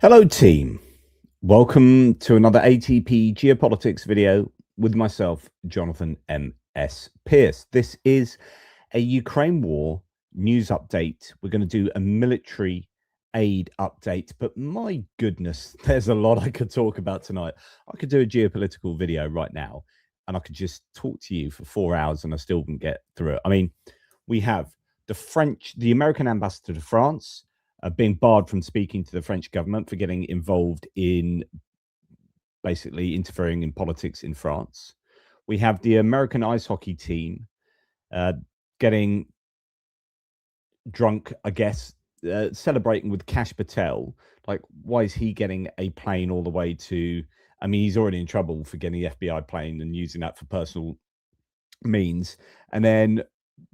Hello team, welcome to another ATP Geopolitics video with myself, Jonathan M.S. Pierce. This is a Ukraine war news update. We're going to do a military aid update, but my goodness, there's a lot I could talk about tonight. I could do a geopolitical video right now and I could just talk to you for 4 hours and I still wouldn't get through it. I mean, we have the American ambassador to France, being barred from speaking to the French government for getting involved in basically interfering in politics in France. We have the American ice hockey team getting drunk, I guess, celebrating with Kash Patel. Like, why is he getting a plane all the way to... I mean, he's already in trouble for getting the FBI plane and using that for personal means. And then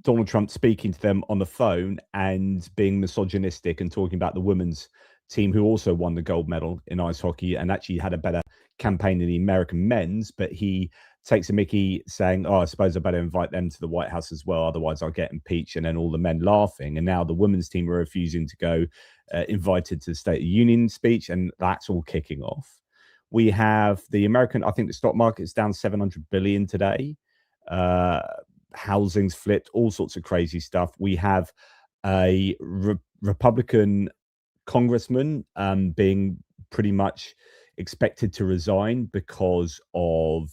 Donald Trump speaking to them on the phone and being misogynistic and talking about the women's team, who also won the gold medal in ice hockey and actually had a better campaign than the American men's. But he takes a mickey saying, oh, I suppose I better invite them to the White House as well, otherwise I'll get impeached. And then all the men laughing. And now the women's team are refusing to go invited to the State of the Union speech. And that's all kicking off. We have the American, I think the stock market is down 700 billion today. Housing's flipped, all sorts of crazy stuff. We have a Republican congressman being pretty much expected to resign because of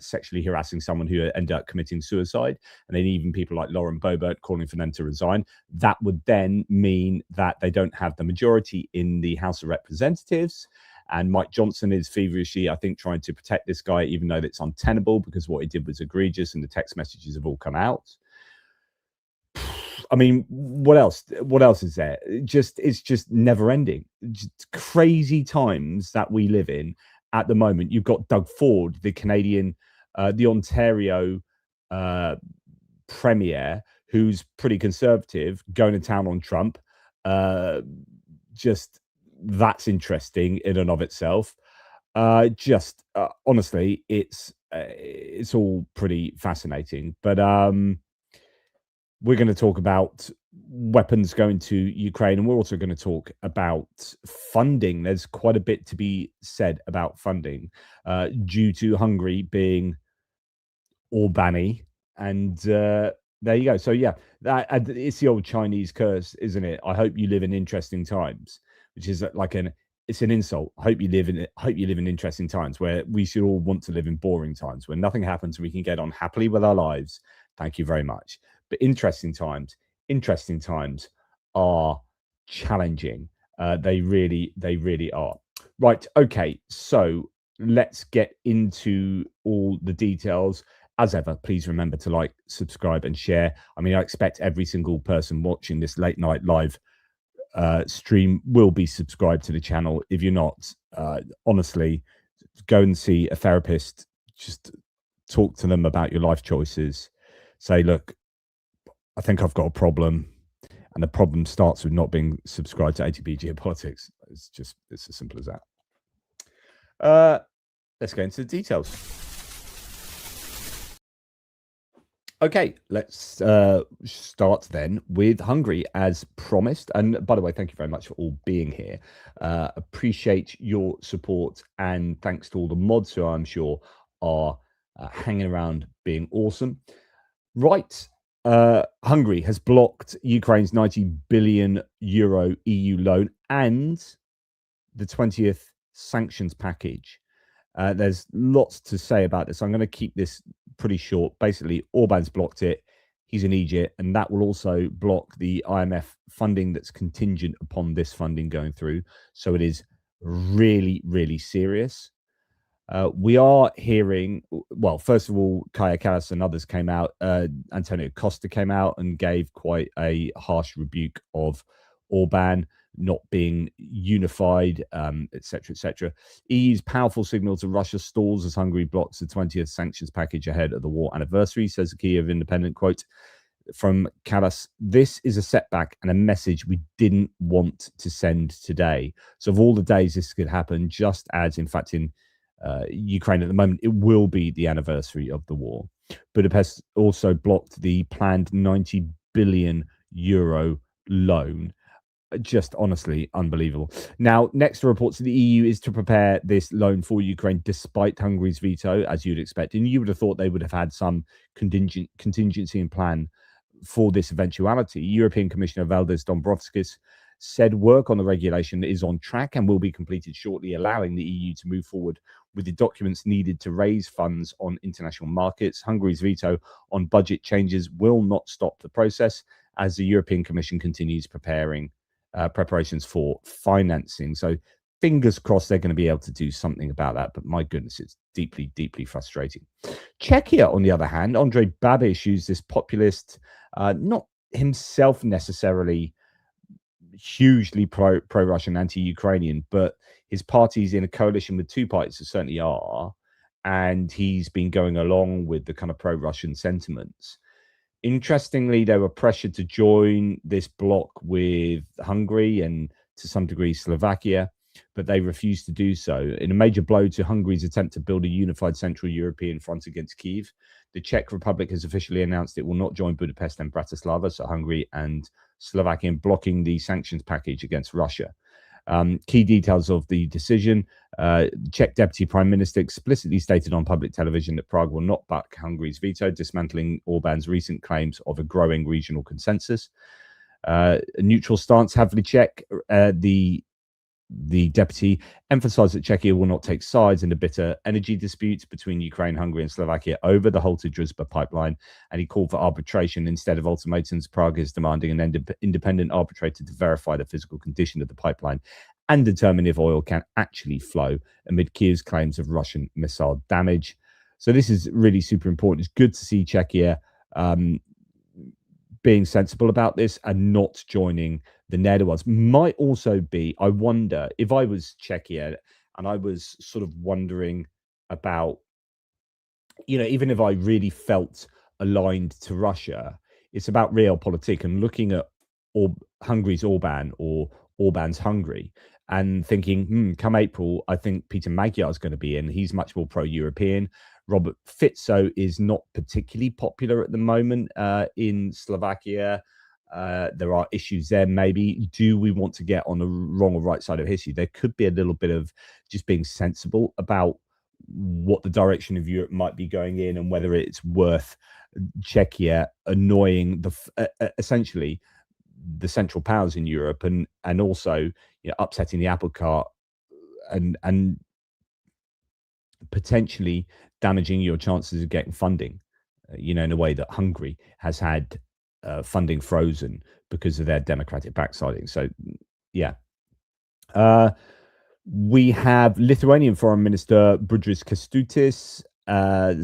sexually harassing someone who ended up committing suicide. And then even people like Lauren Boebert calling for them to resign. That would then mean that they don't have the majority in the House of Representatives. And Mike Johnson is feverishly, I think, trying to protect this guy, even though it's untenable because what he did was egregious and the text messages have all come out. I mean, what else? What else is there? It's just never ending. Just crazy times that we live in at the moment. You've got Doug Ford, the Canadian, the Ontario premier, who's pretty conservative, going to town on Trump. That's interesting in and of itself. Honestly, it's all pretty fascinating. But we're going to talk about weapons going to Ukraine, and we're also going to talk about funding. There's quite a bit to be said about funding due to Hungary being Orbán-y, and there you go. So yeah, it's the old Chinese curse, isn't it? I hope you live in interesting times. Which is like it's an insult. I hope you live in interesting times, where we should all want to live in boring times where nothing happens and we can get on happily with our lives. Thank you very much. But interesting times are challenging. They really are. Right. Okay. So let's get into all the details. As ever, please remember to like, subscribe, and share. I mean, I expect every single person watching this late night live stream will be subscribed to the channel. If you're not, honestly, go and see a therapist. Just talk to them about your life choices. Say, look, I think I've got a problem, and the problem starts with not being subscribed to ATP Geopolitics. It's as simple as that. Let's go into the details. Okay, let's start then with Hungary as promised. And by the way, thank you very much for all being here. Appreciate your support, and thanks to all the mods who I'm sure are hanging around being awesome. Right, Hungary has blocked Ukraine's 90 billion euro EU loan and the 20th sanctions package. There's lots to say about this. I'm going to keep this pretty short. Basically, Orbán's blocked it. He's in Egypt, and that will also block the IMF funding that's contingent upon this funding going through. So it is really, really serious. We are hearing, well, first of all, Kaja Kallas and others came out. Antonio Costa came out and gave quite a harsh rebuke of Orbán not being unified, etc., etc. EU's powerful signal to Russia stalls as Hungary blocks the 20th sanctions package ahead of the war anniversary, says a Kiev Independent. Quote from Kallas: "This is a setback and a message we didn't want to send today." So of all the days this could happen, just as in fact in Ukraine at the moment, it will be the anniversary of the war. Budapest also blocked the planned 90 billion euro loan. Just honestly unbelievable. Now, next to reports that the EU is to prepare this loan for Ukraine despite Hungary's veto, as you'd expect. And you would have thought they would have had some contingency and plan for this eventuality. European Commissioner Valdis Dombrovskis said work on the regulation is on track and will be completed shortly, allowing the EU to move forward with the documents needed to raise funds on international markets. Hungary's veto on budget changes will not stop the process as the European Commission continues preparations for financing. So fingers crossed they're going to be able to do something about that. But my goodness, it's deeply, deeply frustrating. Czechia, on the other hand, Andrej Babiš, who's this populist, not himself necessarily hugely pro-Russian, anti-Ukrainian, but his party's in a coalition with two parties that certainly are, and he's been going along with the kind of pro-Russian sentiments. Interestingly, they were pressured to join this bloc with Hungary and to some degree Slovakia, but they refused to do so. In a major blow to Hungary's attempt to build a unified Central European front against Kyiv, the Czech Republic has officially announced it will not join Budapest and Bratislava, so Hungary and Slovakia, in blocking the sanctions package against Russia. Key details of the decision. Czech Deputy Prime Minister explicitly stated on public television that Prague will not back Hungary's veto, dismantling Orbán's recent claims of a growing regional consensus. A neutral stance, Havlicek, the deputy, emphasized that Czechia will not take sides in the bitter energy dispute between Ukraine, Hungary, and Slovakia over the halted Druzhba pipeline, and he called for arbitration instead of ultimatums. Prague is demanding an independent arbitrator to verify the physical condition of the pipeline and determine if oil can actually flow amid Kyiv's claims of Russian missile damage. So this is really super important. It's good to see Czechia being sensible about this and not joining the Netherlands. Might also be, I wonder, if I was Czechia and I was sort of wondering about, even if I really felt aligned to Russia, it's about realpolitik and looking at Hungary's Orbán or Orbán's Hungary and thinking, come April, I think Peter Magyar is going to be in. He's much more pro-European. Robert Fico is not particularly popular at the moment in Slovakia. There are issues there, maybe. Do we want to get on the wrong or right side of history? There could be a little bit of just being sensible about what the direction of Europe might be going in and whether it's worth Czechia annoying essentially the central powers in Europe and also upsetting the apple cart and potentially damaging your chances of getting funding, in a way that Hungary has had funding frozen because of their democratic backsliding. So, yeah. We have Lithuanian Foreign Minister Budris Kęstutis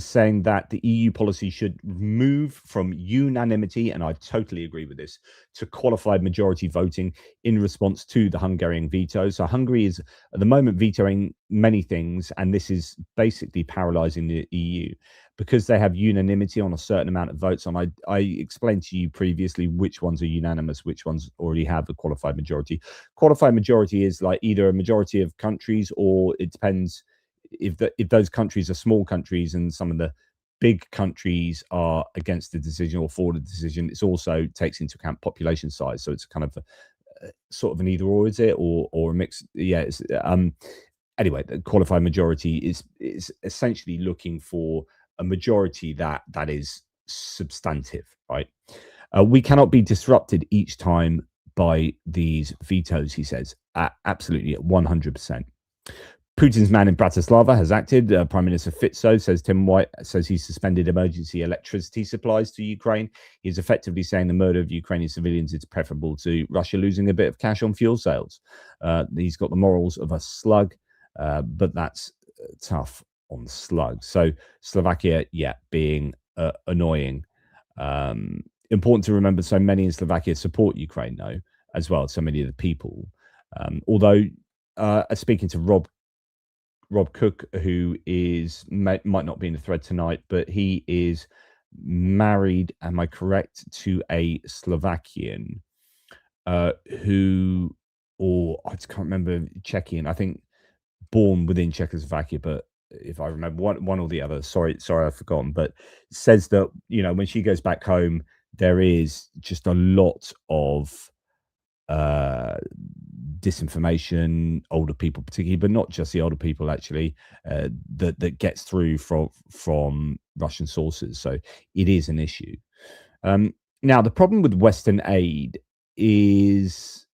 saying that the EU policy should move from unanimity, and I totally agree with this, to qualified majority voting in response to the Hungarian veto. So Hungary is at the moment vetoing many things, and this is basically paralyzing the EU because they have unanimity on a certain amount of votes. And I explained to you previously which ones are unanimous, which ones already have a qualified majority. Qualified majority is like either a majority of countries, or it depends if those countries are small countries and some of the big countries are against the decision or for the decision. It also takes into account population size, so it's kind of sort of an either or, is it, or a mix? Yeah. Anyway, the qualified majority is essentially looking for a majority that is substantive, right? We cannot be disrupted each time by these vetoes, he says. Absolutely, 100%. Putin's man in Bratislava has acted. Prime Minister Fico says Tim White says he's suspended emergency electricity supplies to Ukraine. He's effectively saying the murder of Ukrainian civilians is preferable to Russia losing a bit of cash on fuel sales. He's got the morals of a slug, but that's tough on slug. So Slovakia, being annoying. Important to remember, so many in Slovakia support Ukraine, though, as well. So many of the people. Although, speaking to Rob Cook, who might not be in the thread tonight, but he is married, am I correct, to a Slovakian I just can't remember, Czechian, I think, born within Czechoslovakia, but if I remember one or the other, sorry, I've forgotten, but says that, when she goes back home, there is just a lot of disinformation, older people particularly, but not just the older people actually, that gets through from Russian sources. So it is an issue. Now, the problem with Western aid isn't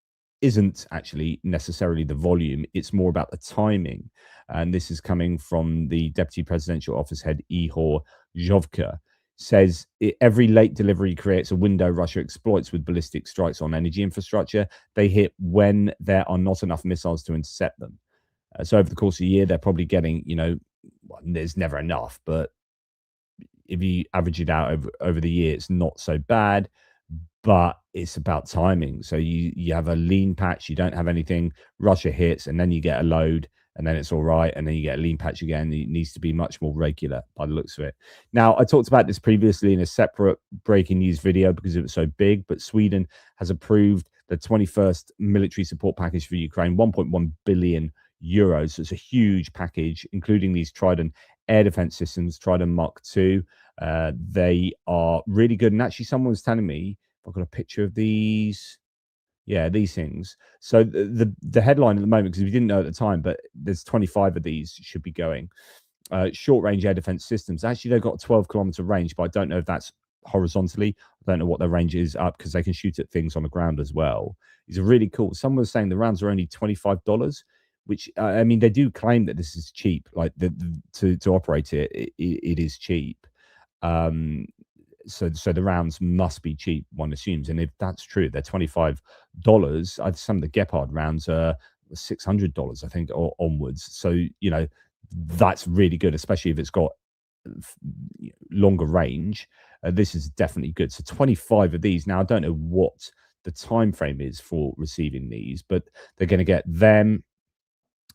actually necessarily the volume, it's more about the timing. And this is coming from the Deputy Presidential Office head, Ihor Zhovka, says every late delivery creates a window Russia exploits with ballistic strikes on energy infrastructure. They hit when there are not enough missiles to intercept them. So over the course of a year, they're probably getting, well, there's never enough, but if you average it out over the year, it's not so bad, but it's about timing. So you have a lean patch, you don't have anything, Russia hits, and then you get a load, and then it's all right, and then you get a lean patch again. It needs to be much more regular by the looks of it. Now, I talked about this previously in a separate breaking news video because it was so big, but Sweden has approved the 21st military support package for Ukraine, 1.1 billion euros. So it's a huge package, including these Trident air defense systems, Trident Mark II. They are really good. And actually, someone was telling me, I've got a picture of these. Yeah, these things. So the headline at the moment, because we didn't know at the time, but there's 25 of these should be going. Short range air defense systems. Actually, they've got a 12-kilometer range, but I don't know if that's horizontally. I don't know what their range is up, because they can shoot at things on the ground as well. These are really cool. Someone was saying the rounds are only $25, which I mean, they do claim that this is cheap. Like to operate it, it is cheap. So the rounds must be cheap, one assumes. And if that's true, they're $25. Some of the Gepard rounds are $600, I think, or onwards. So, that's really good, especially if it's got longer range. This is definitely good. So 25 of these. Now, I don't know what the time frame is for receiving these, but they're going to get them.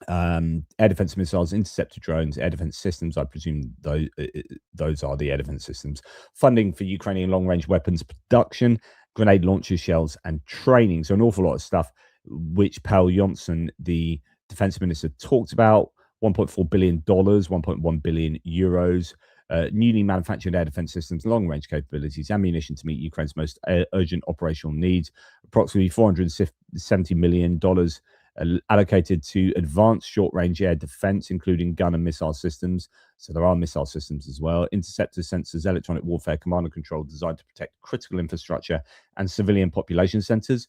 Air defense missiles, interceptor drones, air defense systems. I presume those are the air defense systems. Funding for Ukrainian long-range weapons production, grenade launchers, shells, and training. So an awful lot of stuff, which Paul Johnson, the defense minister, talked about. $1.4 billion, 1.1 billion euros. Newly manufactured air defense systems, long-range capabilities, ammunition to meet Ukraine's most urgent operational needs. Approximately $470 million allocated to advanced short-range air defense, including gun and missile systems. So there are missile systems as well. Interceptor sensors, electronic warfare, command and control designed to protect critical infrastructure and civilian population centers.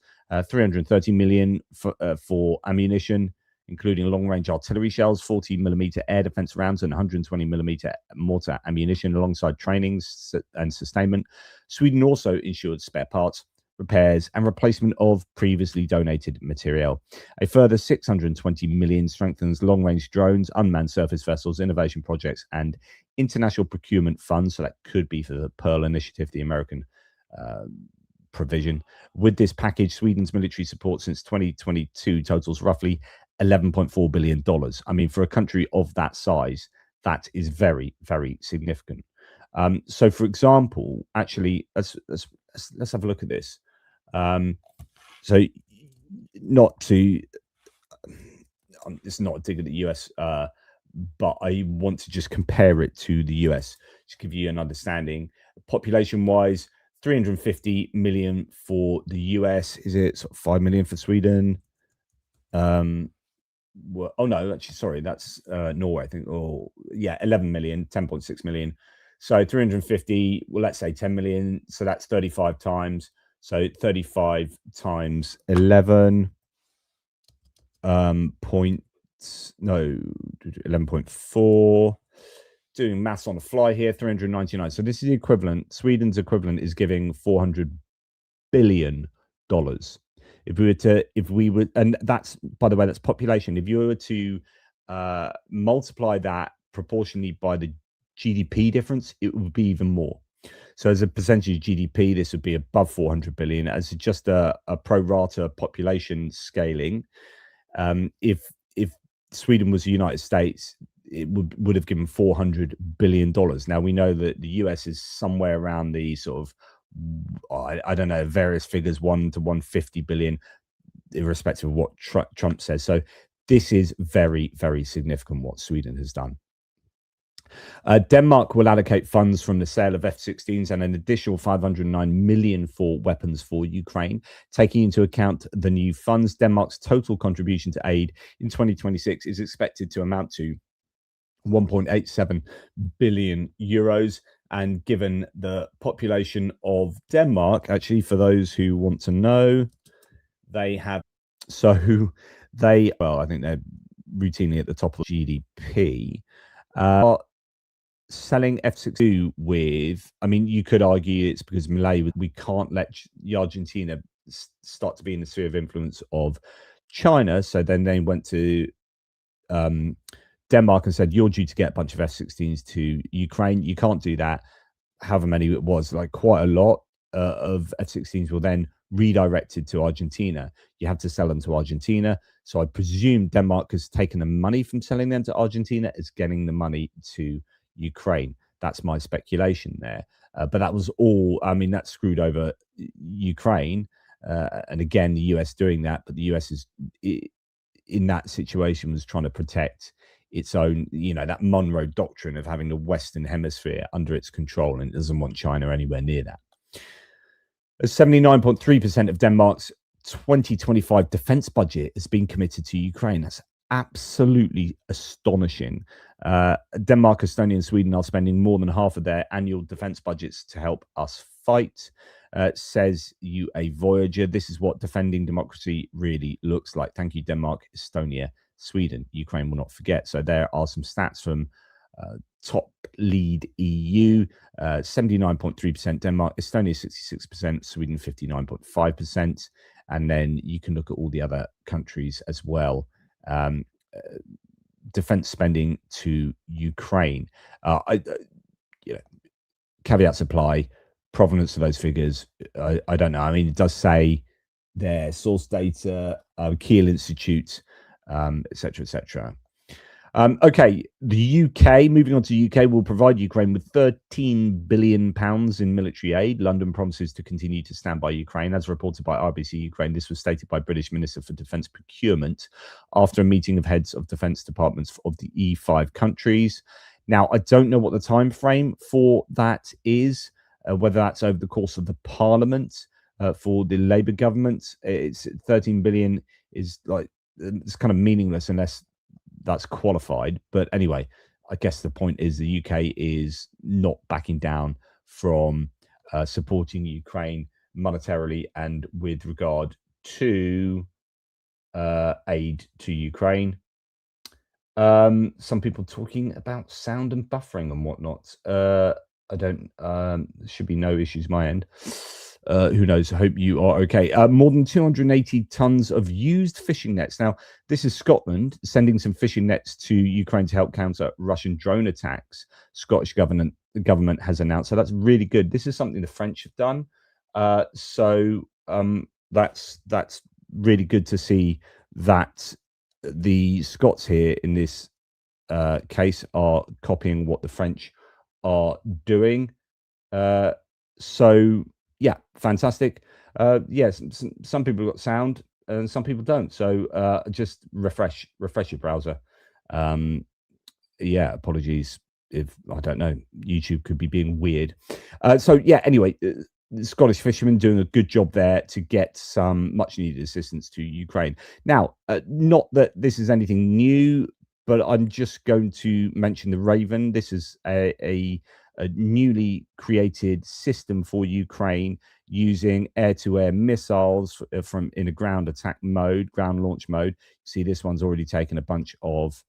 330 million for ammunition, including long-range artillery shells, 40mm air defense rounds, and 120mm mortar ammunition, alongside trainings and sustainment. Sweden also ensured spare parts, repairs, and replacement of previously donated material. A further 620 million strengthens long-range drones, unmanned surface vessels, innovation projects, and international procurement funds. So that could be for the Pearl Initiative, the American provision. With this package, Sweden's military support since 2022 totals roughly $11.4 billion. I mean, for a country of that size, that is very, very significant. So, for example, actually, let's have a look at this. So, not to, it's not a dig at the US, but I want to just compare it to the US to give you an understanding. Population-wise, 350 million for the US. Is it sort of 5 million for Sweden? Well, oh no, actually, sorry, that's Norway, I think. Oh, yeah, 11 million, 10.6 million. So 350, well, let's say 10 million. So that's 35 times. So 35 times 11 11.4. Doing maths on the fly here, 399. So this is the equivalent. Sweden's equivalent is giving $400 billion. If we were, and that's, by the way, that's population. If you were to multiply that proportionally by the GDP difference, it would be even more. So as a percentage of GDP, this would be above 400 billion. As just a pro rata population scaling, if Sweden was the United States, it would have given $400 billion. Now, we know that the US is somewhere around the sort of, I don't know, various figures, 1 to 150 billion, irrespective of what Trump says. So this is very, very significant what Sweden has done. Denmark will allocate funds from the sale of F-16s and an additional 509 million for weapons for Ukraine. Taking into account the new funds, Denmark's total contribution to aid in 2026 is expected to amount to 1.87 billion euros. And given the population of Denmark, actually, for those who want to know, they have, well, I think they're routinely at the top of GDP. Selling F-16 with, I mean, you could argue it's because Malay, we can't let Argentina start to be in the sphere of influence of China. So then they went to Denmark and said, you're due to get a bunch of F-16s to Ukraine. You can't do that. However many it was, like quite a lot of F-16s were then redirected to Argentina. You have to sell them to Argentina. So I presume Denmark has taken the money from selling them to Argentina, is getting the money to Ukraine. That's my speculation there. But that was all, I mean, that screwed over Ukraine. And again, the US doing that, but the US is in that situation was trying to protect its own, you know, that Monroe doctrine of having the Western Hemisphere under its control, and it doesn't want China anywhere near that. 79.3% of Denmark's 2025 defense budget has been committed to Ukraine. That's absolutely astonishing. Denmark, Estonia, and Sweden are spending more than half of their annual defense budgets to help us fight, says UA Voyager. This is what defending democracy really looks like. Thank you, Denmark, Estonia, Sweden. Ukraine will not forget. So there are some stats from top lead EU, 79.3% Denmark, Estonia 66%, Sweden 59.5%. And then you can look at all the other countries as well. Defense spending to Ukraine. You know, caveats apply. Provenance of those figures, I don't know. I mean, it does say their source data, Kiel Institute, etc., etc. Okay, the UK, moving on to the UK, will provide Ukraine with £13 billion in military aid. London promises to continue to stand by Ukraine. As reported by RBC Ukraine, this was stated by British Minister for Defence Procurement after a meeting of heads of defence departments of the E5 countries. Now, I don't know what the time frame for that is, whether that's over the course of the Parliament for the Labour government. It's 13 billion is like, it's kind of meaningless unless that's qualified. But anyway, I guess the point is the UK is not backing down from supporting Ukraine monetarily and with regard to aid to Ukraine. Some people talking about sound and buffering and whatnot. I don't, should be no issues my end. Who knows? I hope you are okay. More than 280 tons of used fishing nets. Now, this is Scotland sending some fishing nets to Ukraine to help counter Russian drone attacks. Scottish government has announced. So that's really good. This is something the French have done. That's really good to see that the Scots here in this case are copying what the French are doing. So yeah, fantastic. Yes, some people got sound and some people don't. So just refresh your browser. Yeah, apologies if I don't know, YouTube could be being weird. So yeah, anyway, the Scottish fishermen doing a good job there to get some much needed assistance to Ukraine. Now, not that this is anything new, but I'm just going to mention the Raven. This is a newly created system for Ukraine using air-to-air missiles from in a ground attack mode, ground launch mode. See, this one's already taken a bunch of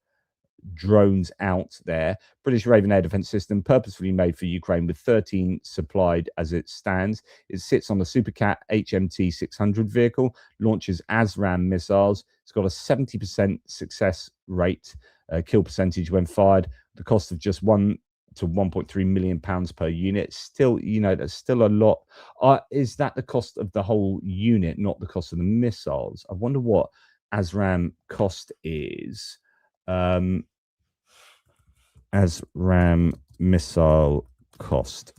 drones out there. British Raven air defense system purposefully made for Ukraine with 13 supplied as it stands. It sits on the Supercat HMT 600 vehicle, launches ASRAAM missiles. It's got a 70% success rate, kill percentage when fired. The cost of just £1 to £1.3 million per unit. Still, you know, that's still a lot. Is that the cost of the whole unit, not the cost of the missiles? I wonder what ASRAAM cost is. ASRAAM missile cost.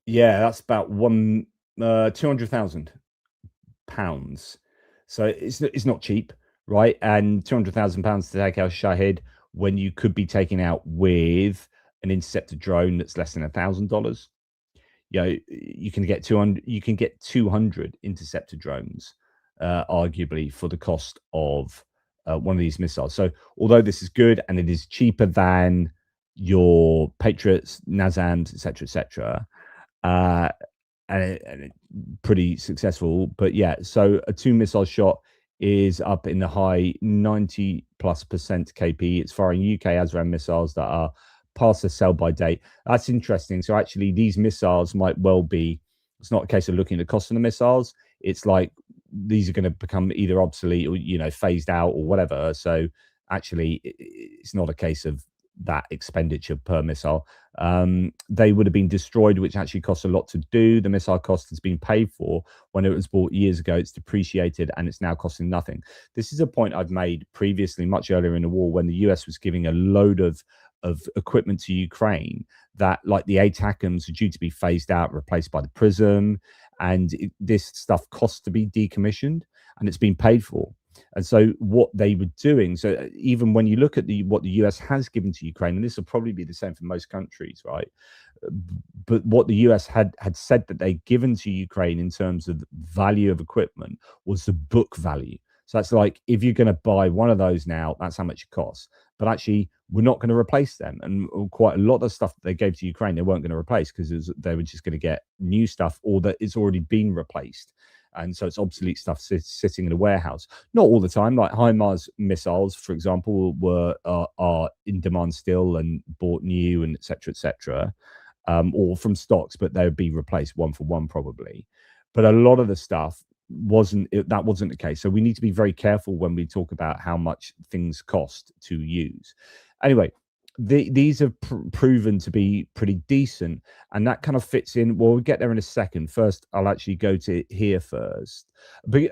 Yeah, that's about £200,000. So it's not cheap. right? And £200,000 to take out Shahid when you could be taking out with an interceptor drone that's less than $1,000. You know, you can get 200. You can get 200 interceptor drones, arguably for the cost of one of these missiles. So, although this is good and it is cheaper than your Patriots, NASAMs, etc., uh, and pretty successful. But yeah, so a 2 missile shot is up in the high 90+% KP. It's firing UK ASRAAM missiles that are past the sell by date. That's interesting. So actually, these missiles might well be. It's not a case of looking at the cost of the missiles. It's like these are going to become either obsolete or phased out or whatever. So actually, it's not a case of that expenditure per missile. They would have been destroyed, which actually costs a lot to do. The missile cost has been paid for when it was bought years ago. It's depreciated and it's now costing nothing. This is a point I've made previously, much earlier in the war, when the US was giving a load of equipment to Ukraine that, like the ATACMs, are due to be phased out, replaced by the Prism, and this stuff costs to be decommissioned, and it's been paid for. And so what they were doing, so even when you look at what the US has given to Ukraine, and this will probably be the same for most countries, right? But what the US had said that they'd given to Ukraine in terms of value of equipment was the book value. So that's like, if you're going to buy one of those now, that's how much it costs. But actually, we're not going to replace them. And quite a lot of the stuff that they gave to Ukraine, they weren't going to replace, because they were just going to get new stuff, or that it's already been replaced. And so it's obsolete stuff sitting in a warehouse. Not all the time. Like HIMARS missiles, for example, are in demand still and bought new, and etc., or from stocks, but they would be replaced one for one probably. But a lot of the stuff that wasn't the case. So we need to be very careful when we talk about how much things cost to use. Anyway, these have proven to be pretty decent, and that kind of fits in. Well, we'll get there in a second. First, I'll actually go to here first. But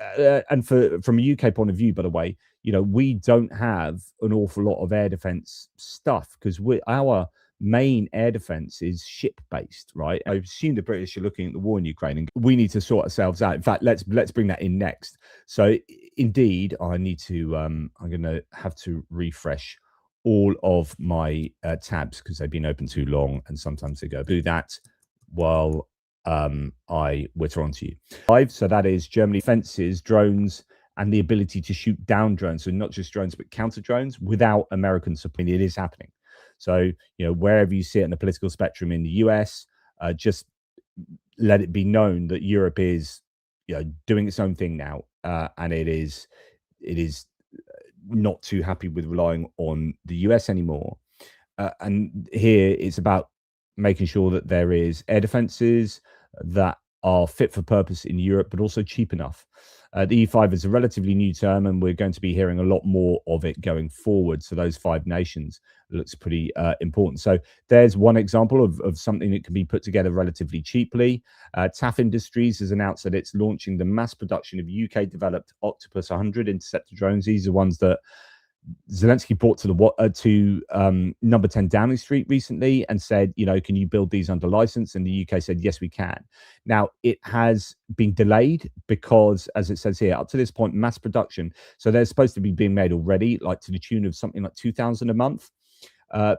and from a UK point of view, by the way, we don't have an awful lot of air defense stuff, because our main air defense is ship based, right? I assume the British are looking at the war in Ukraine, and we need to sort ourselves out. In fact, let's bring that in next. So indeed, I need to I'm going to have to refresh all of my tabs, because they've been open too long, and sometimes they go. Do that while I witter on to you. So that is Germany fences drones and the ability to shoot down drones. So not just drones, but counter drones without American support. It is happening. So, wherever you see it in the political spectrum in the US, just let it be known that Europe is, doing its own thing now, and it is not too happy with relying on the US anymore. And here it's about making sure that there is air defenses that are fit for purpose in Europe, but also cheap enough. The E5 is a relatively new term, and we're going to be hearing a lot more of it going forward. So those 5 nations looks pretty important. So there's one example of something that can be put together relatively cheaply. TAF Industries has announced that it's launching the mass production of UK-developed Octopus 100 interceptor drones. These are ones that Zelensky brought to number 10 Downing Street recently and said, can you build these under license? And the UK said, yes, we can. Now, it has been delayed because, as it says here, up to this point, mass production. So they're supposed to be being made already, like to the tune of something like 2,000 a month.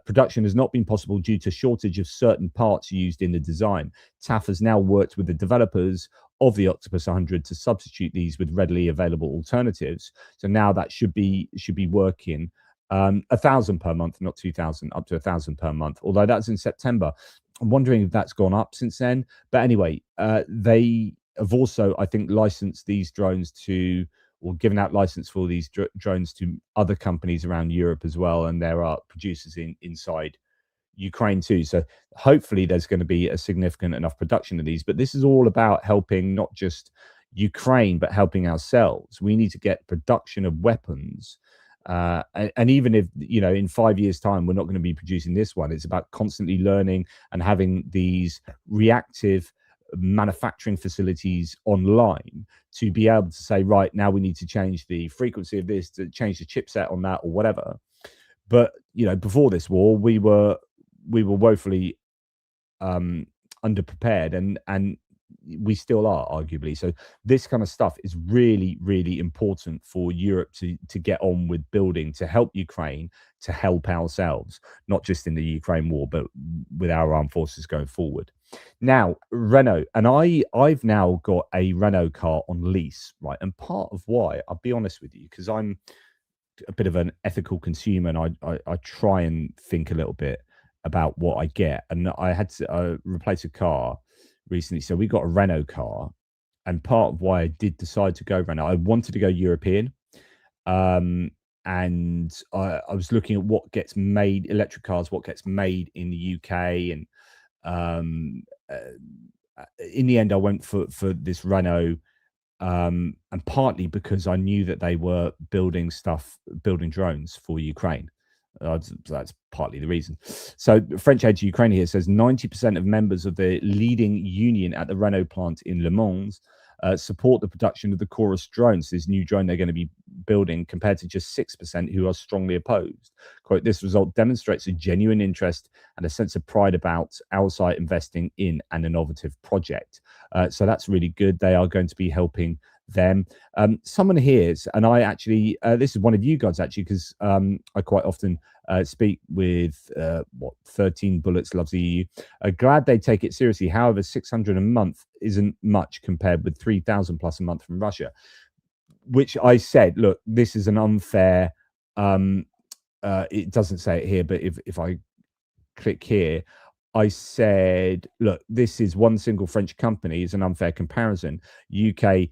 Production has not been possible due to shortage of certain parts used in the design. TAF has now worked with the developers of the Octopus 100 to substitute these with readily available alternatives. So now that should be working 1,000 per month, not 2,000, up to 1,000 per month. Although that's in September. I'm wondering if that's gone up since then. But anyway, they have also, I think, licensed these drones to, or given out license for these drones to other companies around Europe as well. And there are producers inside Ukraine too. So hopefully there's going to be a significant enough production of these. But this is all about helping not just Ukraine, but helping ourselves. We need to get production of weapons. And even if, in 5 years' time, we're not going to be producing this one, it's about constantly learning and having these reactive manufacturing facilities online to be able to say, right, now we need to change the frequency of this, to change the chipset on that, or whatever. But before this war, we were woefully underprepared, and we still are, arguably. So this kind of stuff is really, really important for Europe to get on with building, to help Ukraine, to help ourselves, not just in the Ukraine war, but with our armed forces going forward. Now, Renault, and I've now got a Renault car on lease, right? And part of why, I'll be honest with you, because I'm a bit of an ethical consumer, and I try and think a little bit about what I get. And I had to replace a car recently, so we got a Renault car. And part of why I did decide to go Renault, I wanted to go European, and I was looking at what gets made, electric cars, what gets made in the UK, and in the end, I went for this Renault. And partly because I knew that they were building drones for Ukraine. That's partly the reason. So French Aid to Ukraine here says 90% of members of the leading union at the Renault plant in Le Mans support the production of the Chorus drones, this new drone they're going to be building, compared to just 6% who are strongly opposed. Quote, this result demonstrates a genuine interest and a sense of pride about our site investing in an innovative project. So that's really good. They are going to be helping them. Someone here, and I actually, this is one of you guys actually, because I quite often speak with 13 Bullets loves the EU. Glad they take it seriously. However, 600 a month isn't much compared with 3,000 plus a month from Russia, which I said, look, this is an unfair, it doesn't say it here, but if I click here, I said, look, this is one single French company, is an unfair comparison. UK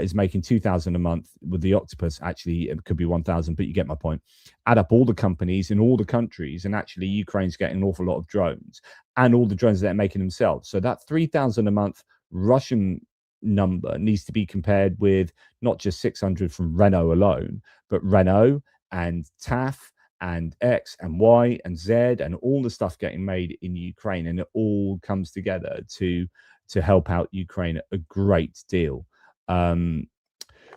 is making 2,000 a month with the Octopus. Actually, it could be 1,000, but you get my point. Add up all the companies in all the countries, and actually Ukraine's getting an awful lot of drones, and all the drones that they're making themselves. So that 3,000 a month Russian number needs to be compared with not just 600 from Renault alone, but Renault and TAF and X and Y and Z and all the stuff getting made in Ukraine, and it all comes together to help out Ukraine a great deal.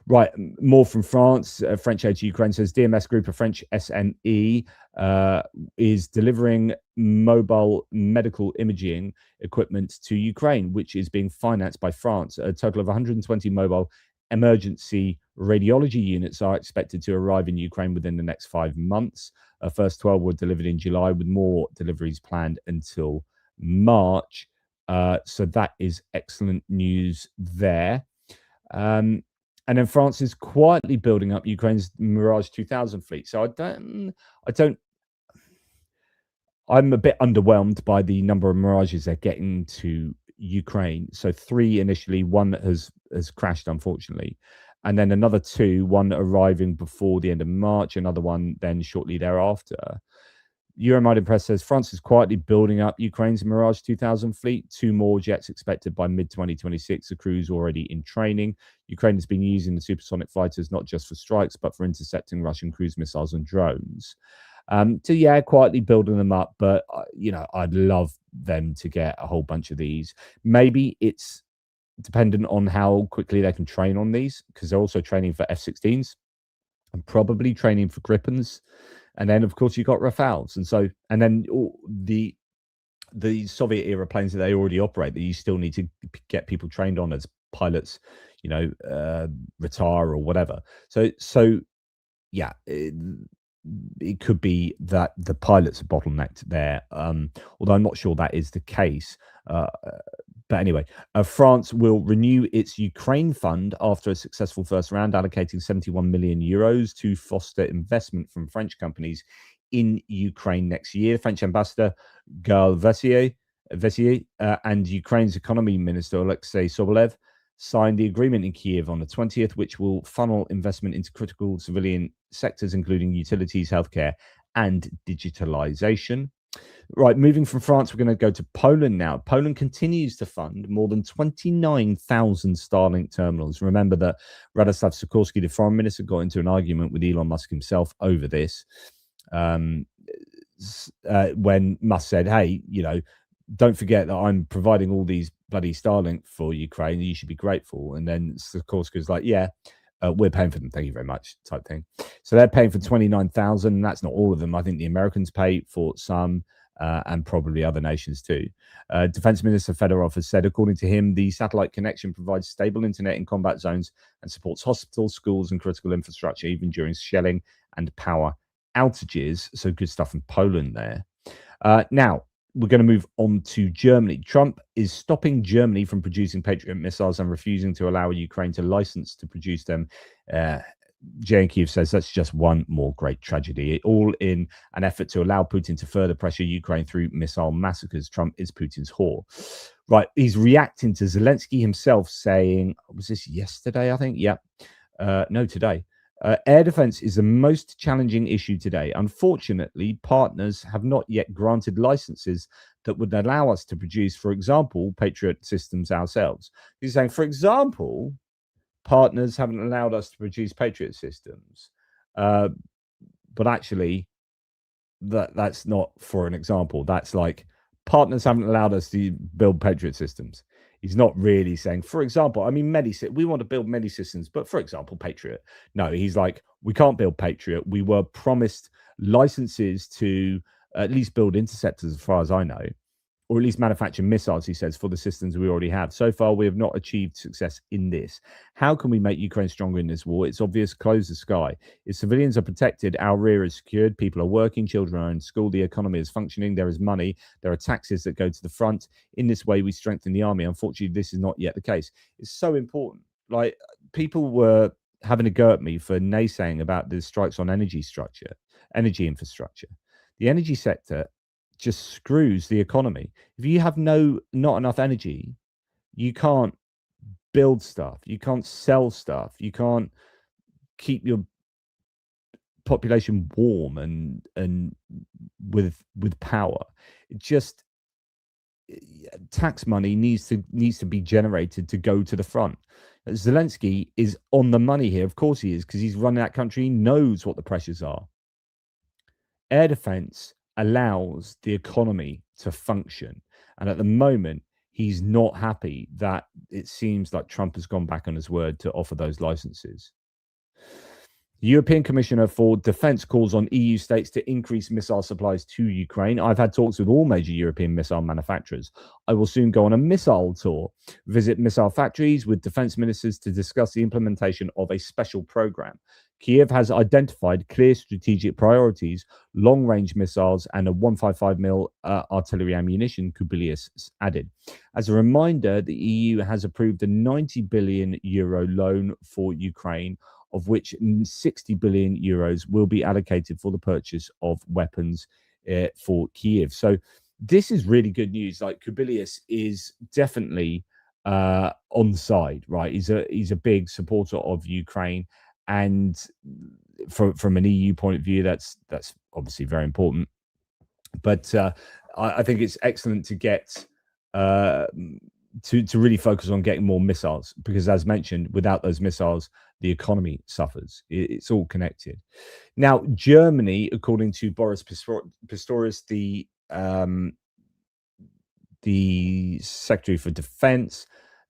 Right, more from France. French Aid to Ukraine says DMS Group, a French SME, is delivering mobile medical imaging equipment to Ukraine, which is being financed by France. A total of 120 mobile emergency radiology units are expected to arrive in Ukraine within the next 5 months. First 12 were delivered in July, with more deliveries planned until March. So that is excellent news there. And then France is quietly building up Ukraine's Mirage 2000 fleet. So I'm a bit underwhelmed by the number of Mirages they're getting to Ukraine. So 3 initially, one that has crashed, unfortunately. And then another 2, one arriving before the end of March, another one then shortly thereafter. Eurominded Press says France is quietly building up Ukraine's Mirage 2000 fleet. 2 more jets expected by mid-2026. The crew's already in training. Ukraine has been using the supersonic fighters not just for strikes, but for intercepting Russian cruise missiles and drones. So yeah, quietly building them up. But, I'd love them to get a whole bunch of these. Maybe it's dependent on how quickly they can train on these, because they're also training for F-16s and probably training for Gripens. And then, of course, you've got Rafales. And then the Soviet era planes that they already operate that you still need to get people trained on as pilots, retire or whatever. So yeah, it could be that the pilots are bottlenecked there, although I'm not sure that is the case. But anyway, France will renew its Ukraine fund after a successful first round, allocating 71 million euros to foster investment from French companies in Ukraine next year. French ambassador Gal Vessier and Ukraine's economy minister Alexei Sobolev signed the agreement in Kiev on the 20th, which will funnel investment into critical civilian sectors, including utilities, healthcare, and digitalization. Right, moving from France, we're going to go to Poland now. Poland continues to fund more than 29,000 Starlink terminals. Remember that Radoslaw Sikorski, the foreign minister, got into an argument with Elon Musk himself over this, when Musk said, hey, don't forget that I'm providing all these bloody Starlink for Ukraine. You should be grateful. And then Sikorski's like, yeah, we're paying for them, thank you very much, type thing. So they're paying for 29,000. That's not all of them. I think the Americans pay for some. and probably other nations too. Defense Minister Fedorov has said, according to him, the satellite connection provides stable internet in combat zones and supports hospitals, schools, and critical infrastructure, even during shelling and power outages. So good stuff in Poland there. Now, we're going to move on to Germany. Trump is stopping Germany from producing Patriot missiles and refusing to allow Ukraine to license to produce them. Jay Kiev says that's just one more great tragedy, all in an effort to allow Putin to further pressure Ukraine through missile massacres. Trump is Putin's whore. Right, he's reacting to Zelensky himself saying, was this yesterday, I think? Yeah. No, today. Air defense is the most challenging issue today. Unfortunately, partners have not yet granted licenses that would allow us to produce, for example, Patriot systems ourselves. He's saying, for example, partners haven't allowed us to produce Patriot systems. But actually, that's not for an example. That's like partners haven't allowed us to build Patriot systems. He's not really saying, for example, I mean, we want to build many systems, but for example, Patriot. No, he's like, we can't build Patriot. We were promised licenses to at least build interceptors, as far as I know, or at least manufacture missiles, he says, for the systems we already have. So far, we have not achieved success in this. How can we make Ukraine stronger in this war? It's obvious, close the sky. If civilians are protected, our rear is secured, people are working, children are in school, the economy is functioning, there is money, there are taxes that go to the front. In this way, we strengthen the army. Unfortunately, this is not yet the case. It's so important. Like, people were having a go at me for naysaying about the strikes on energy infrastructure. The energy sector just screws the economy. If you have not enough energy, you can't build stuff, you can't sell stuff, you can't keep your population warm and with power. It just, tax money needs to be generated to go to the front. Zelensky is on the money here. Of course he is, because he's running that country. He knows what the pressures are. Air defense allows the economy to function. And at the moment, he's not happy that it seems like Trump has gone back on his word to offer those licenses. The European Commissioner for Defense calls on EU states to increase missile supplies to Ukraine. I've had talks with all major European missile manufacturers. I will soon go on a missile tour, visit missile factories with defense ministers to discuss the implementation of a special program. Kiev has identified clear strategic priorities, long-range missiles, and a 155mm artillery ammunition, Kubilius added. As a reminder, the EU has approved a 90 billion euro loan for Ukraine, of which 60 billion euros will be allocated for the purchase of weapons for Kiev. So this is really good news. Like, Kubilius is definitely on side, right? He's a big supporter of Ukraine. And from an EU point of view, that's obviously very important. But I think it's excellent to get to really focus on getting more missiles, because, as mentioned, without those missiles, the economy suffers. It's all connected. Now, Germany, according to Boris Pistorius, the Secretary for Defense,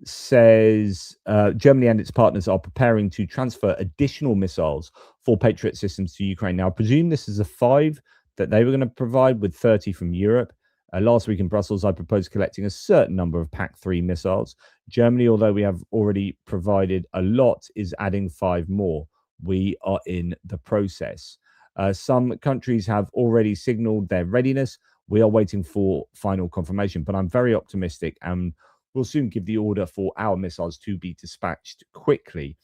says Germany and its partners are preparing to transfer additional missiles for Patriot systems to Ukraine. Now, I presume this is the 5 that they were going to provide, with 30 from Europe. Last week in Brussels, I proposed collecting a certain number of PAC-3 missiles. Germany, although we have already provided a lot, is adding 5 more. We are in the process. Some countries have already signaled their readiness. We are waiting for final confirmation, but I'm very optimistic, and we'll soon give the order for our missiles to be dispatched quickly.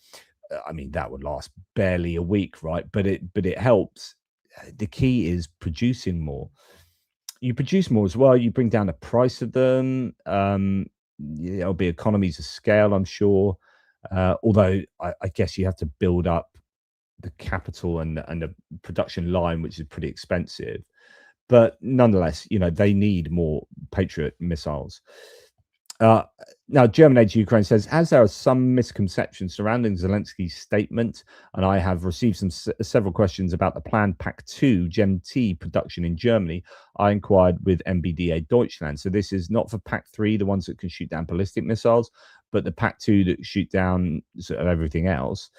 I mean, that would last barely a week, right? But it helps. The key is producing more. You produce more as well, you bring down the price of them. There'll be economies of scale, I'm sure. Although I guess you have to build up the capital and the production line, which is pretty expensive. But nonetheless, they need more Patriot missiles. Now, German aid to Ukraine says, as there are some misconceptions surrounding Zelensky's statement, and I have received several questions about the planned PAC-2 GEM-T production in Germany, I inquired with MBDA Deutschland. So this is not for PAC-3, the ones that can shoot down ballistic missiles, but the PAC-2 that shoot down sort of everything else.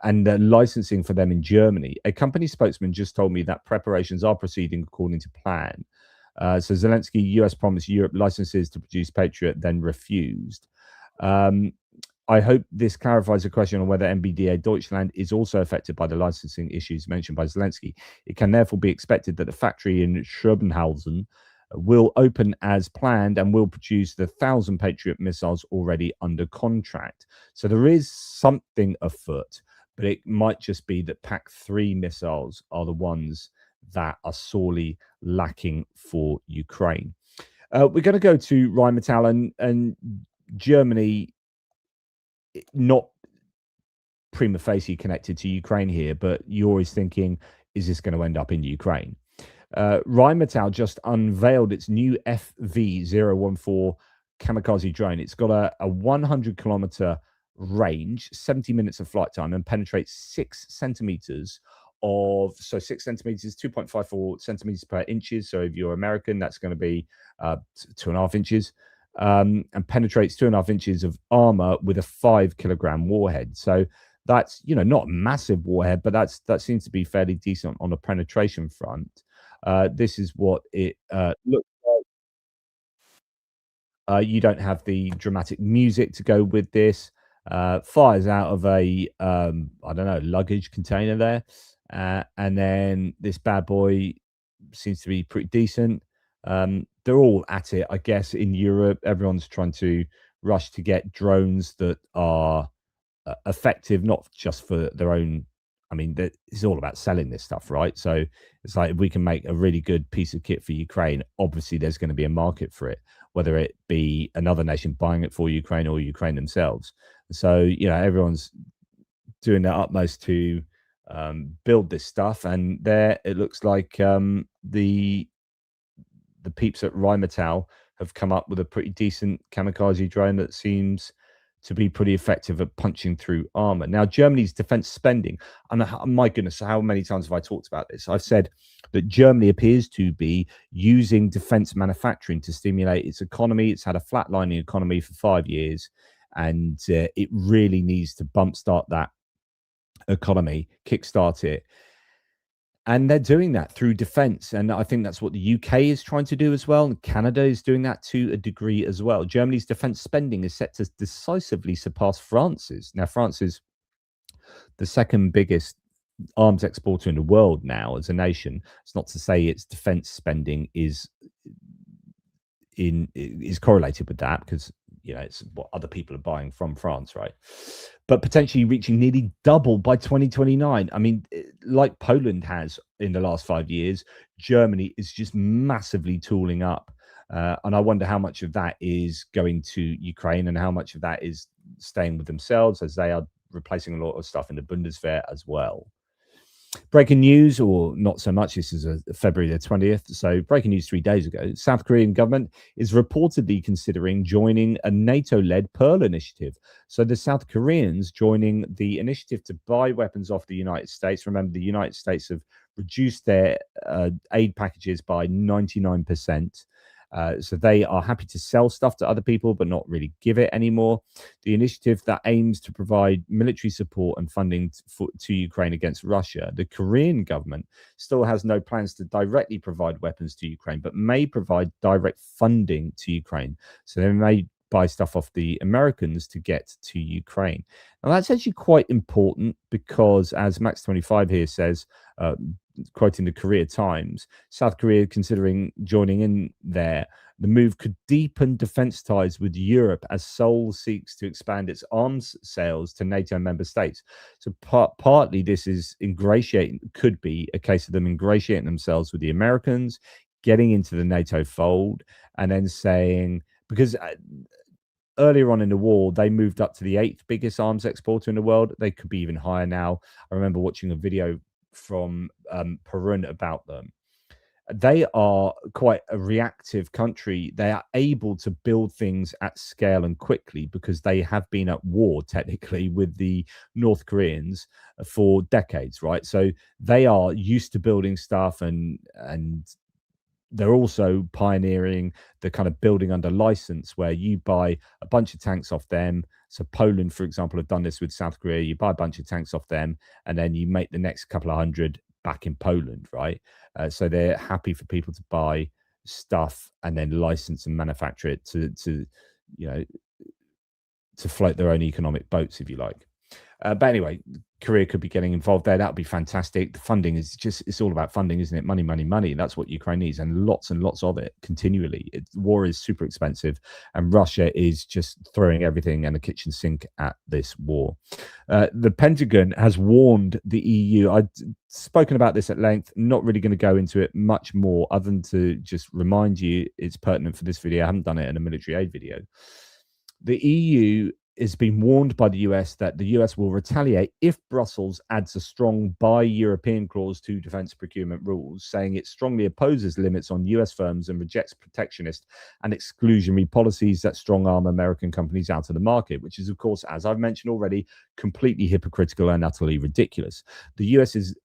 And the licensing for them in Germany. A company spokesman just told me that preparations are proceeding according to plan. So Zelensky, US promised Europe licenses to produce Patriot, then refused. I hope this clarifies the question on whether MBDA Deutschland is also affected by the licensing issues mentioned by Zelensky. It can therefore be expected that the factory in Schrobenhausen will open as planned and will produce the 1,000 Patriot missiles already under contract. So there is something afoot, but it might just be that PAC-3 missiles are the ones that are sorely lacking for Ukraine. We're going to go to Rheinmetall and Germany, not prima facie connected to Ukraine here, but you're always thinking, is this going to end up in Ukraine? Rheinmetall just unveiled its new FV014 kamikaze drone. It's got a 100-kilometer range, 70 minutes of flight time, and penetrates 6 centimeters of, so 6 centimeters, 2.54 centimeters per inches. So if you're American, that's going to be 2.5 inches. And penetrates 2.5 inches of armor with a 5-kilogram warhead. So that's, you know, not a massive warhead, but that seems to be fairly decent on the penetration front. This is what it looks like. You don't have the dramatic music to go with this. Fires out of a I don't know, luggage container there, and then this bad boy seems to be pretty decent. They're all at it, I guess. In Europe, everyone's trying to rush to get drones that are effective, not just for their own. I mean, it's all about selling this stuff, right? So it's like, if we can make a really good piece of kit for Ukraine, obviously there's going to be a market for it, whether it be another nation buying it for Ukraine or Ukraine themselves. So, you know, everyone's doing their utmost to build this stuff. And there it looks like the peeps at Rheinmetall have come up with a pretty decent kamikaze drone that seems to be pretty effective at punching through armor. Now, Germany's defense spending, and my goodness, how many times have I talked about this? I've said that Germany appears to be using defense manufacturing to stimulate its economy. It's had a flatlining economy for 5 years, and it really needs to bump start that economy, kickstart it. And they're doing that through defense. And I think that's what the UK is trying to do as well. And Canada is doing that to a degree as well. Germany's defense spending is set to decisively surpass France's. Now, France is the second biggest arms exporter in the world now as a nation. It's not to say its defense spending is correlated with that, because, you know, it's what other people are buying from France, right? But potentially reaching nearly double by 2029. I mean, like Poland has in the last 5 years, Germany is just massively tooling up. And I wonder how much of that is going to Ukraine and how much of that is staying with themselves, as they are replacing a lot of stuff in the Bundeswehr as well. Breaking news, or not so much, this is February the 20th. So breaking news 3 days ago, South Korean government is reportedly considering joining a NATO-led Pearl initiative. So the South Koreans joining the initiative to buy weapons off the United States. Remember, the United States have reduced their aid packages by 99%. So they are happy to sell stuff to other people, but not really give it anymore. The initiative that aims to provide military support and funding to Ukraine against Russia. The Korean government still has no plans to directly provide weapons to Ukraine, but may provide direct funding to Ukraine. So they may buy stuff off the Americans to get to Ukraine. Now, that's actually quite important because, as Max25 here says, quoting the Korea Times, South Korea considering joining in there. The move could deepen defense ties with Europe as Seoul seeks to expand its arms sales to NATO member states. So partly this is could be a case of them ingratiating themselves with the Americans, getting into the NATO fold, and then saying, because earlier on in the war, they moved up to the 8th biggest arms exporter in the world. They could be even higher now. I remember watching a video from Patriot about them. They are quite a reactive country. They are able to build things at scale and quickly because they have been at war technically with the North Koreans for decades, right? So they are used to building stuff, and they're also pioneering the kind of building under license where you buy a bunch of tanks off them. So Poland, for example, have done this with South Korea. You buy a bunch of tanks off them, and then you make the next couple of hundred back in Poland, right? So they're happy for people to buy stuff and then license and manufacture it to float their own economic boats, if you like. But anyway, Korea could be getting involved there. That would be fantastic. The funding is it's all about funding, isn't it? Money, money, money. That's what Ukraine needs, and lots of it continually. War is super expensive, and Russia is just throwing everything and the kitchen sink at this war. The Pentagon has warned the EU. I've spoken about this at length, not really going to go into it much more other than to just remind you it's pertinent for this video. I haven't done it in a military aid video. The EU has been warned by the US that the US will retaliate if Brussels adds a strong buy European clause to defense procurement rules, saying it strongly opposes limits on US firms and rejects protectionist and exclusionary policies that strong arm American companies out of the market, which is, of course, as I've mentioned already, completely hypocritical and utterly ridiculous. The US is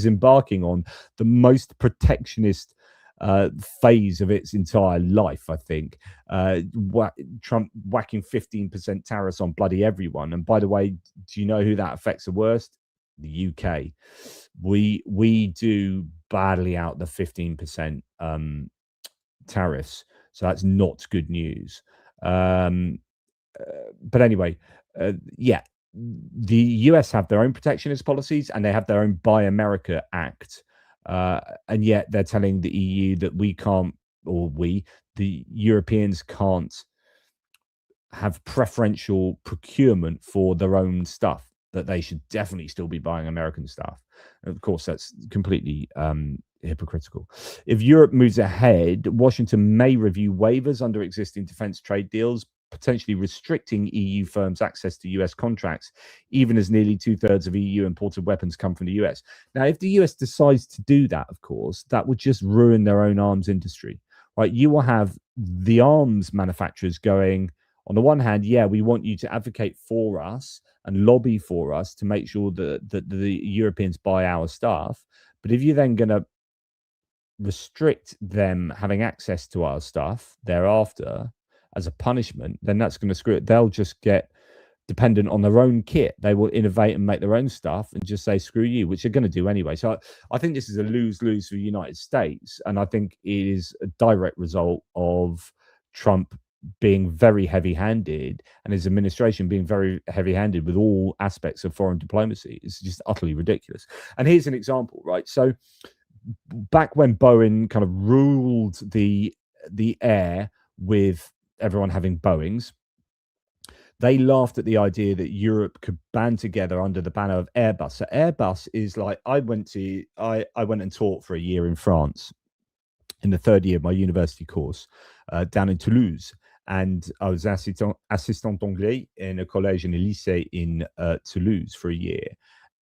embarking on the most protectionist phase of its entire life, I think. Trump whacking 15% tariffs on bloody everyone. And by the way, do you know who that affects the worst? The UK. We do badly out the 15% tariffs, so that's not good news. But anyway, yeah, the US have their own protectionist policies and they have their own Buy America Act. And yet they're telling the EU that we can't, or the Europeans can't have preferential procurement for their own stuff, that they should definitely still be buying American stuff. And of course, that's completely hypocritical. If Europe moves ahead, Washington may review waivers under existing defense trade deals, potentially restricting EU firms' access to US contracts, even as nearly 2/3 of EU imported weapons come from the US. Now, if the US decides to do that, of course, that would just ruin their own arms industry, right? You will have the arms manufacturers going, on the one hand, yeah, we want you to advocate for us and lobby for us to make sure that the Europeans buy our stuff. But if you're then going to restrict them having access to our stuff thereafter as a punishment, then that's going to screw it. They'll just get dependent on their own kit. They will innovate and make their own stuff and just say, screw you, which they're going to do anyway. So I think this is a lose-lose for the United States. And I think it is a direct result of Trump being very heavy-handed and his administration being very heavy-handed with all aspects of foreign diplomacy. It's just utterly ridiculous. And here's an example, right? So back when Boeing kind of ruled the air with everyone having Boeings, they laughed at the idea that Europe could band together under the banner of Airbus. So Airbus is like, I went and taught for a year in France in the third year of my university course down in Toulouse. And I was assistant anglais in a collège and a lycée in Toulouse for a year.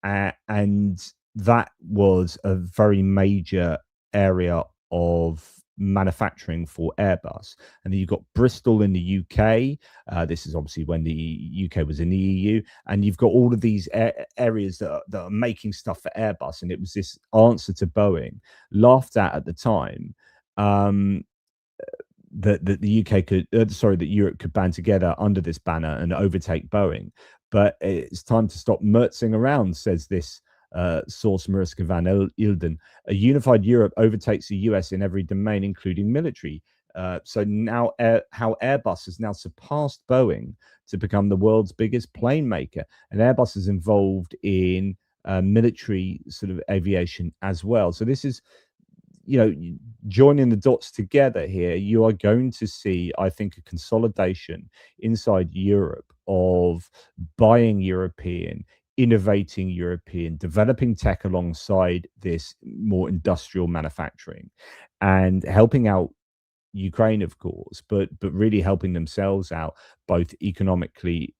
And that was a very major area of manufacturing for Airbus. And then you've got Bristol in the UK. This is obviously when the UK was in the EU. And you've got all of these areas that are making stuff for Airbus. And it was this answer to Boeing, laughed at the time, that the UK could, that Europe could band together under this banner and overtake Boeing. But it's time to stop mertzing around, says this source Mariska van Ilden. A unified Europe overtakes the US in every domain, including military. So now how Airbus has now surpassed Boeing to become the world's biggest plane maker. And Airbus is involved in military sort of aviation as well. So this is, joining the dots together here, you are going to see, I think, a consolidation inside Europe of buying European, innovating European, developing tech alongside this more industrial manufacturing, and helping out Ukraine, of course, but really helping themselves out both economically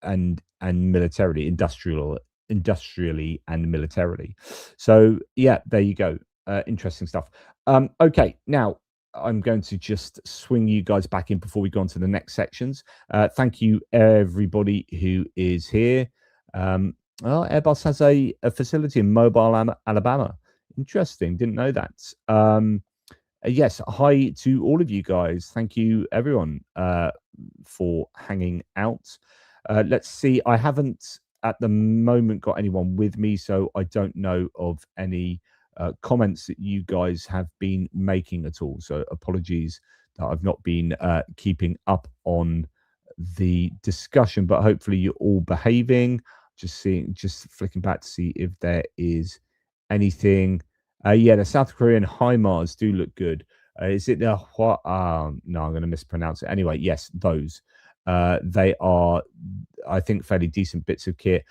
and militarily, industrially and militarily. So yeah, there you go. Interesting stuff. Okay, now I'm going to just swing you guys back in before we go on to the next sections. Thank you, everybody who is here. Well, Airbus has a facility in Mobile, Alabama. Interesting. Didn't know that. Yes, hi to all of you guys. Thank you, everyone, for hanging out. Let's see. I haven't at the moment got anyone with me, so I don't know of any comments that you guys have been making at all. So apologies that I've not been keeping up on the discussion, but hopefully you're all behaving. Just flicking back to see if there is anything. Yeah, the South Korean HIMARS do look good. Is it the what? No, I'm going to mispronounce it. Anyway, yes, those. They are, I think, fairly decent bits of kit.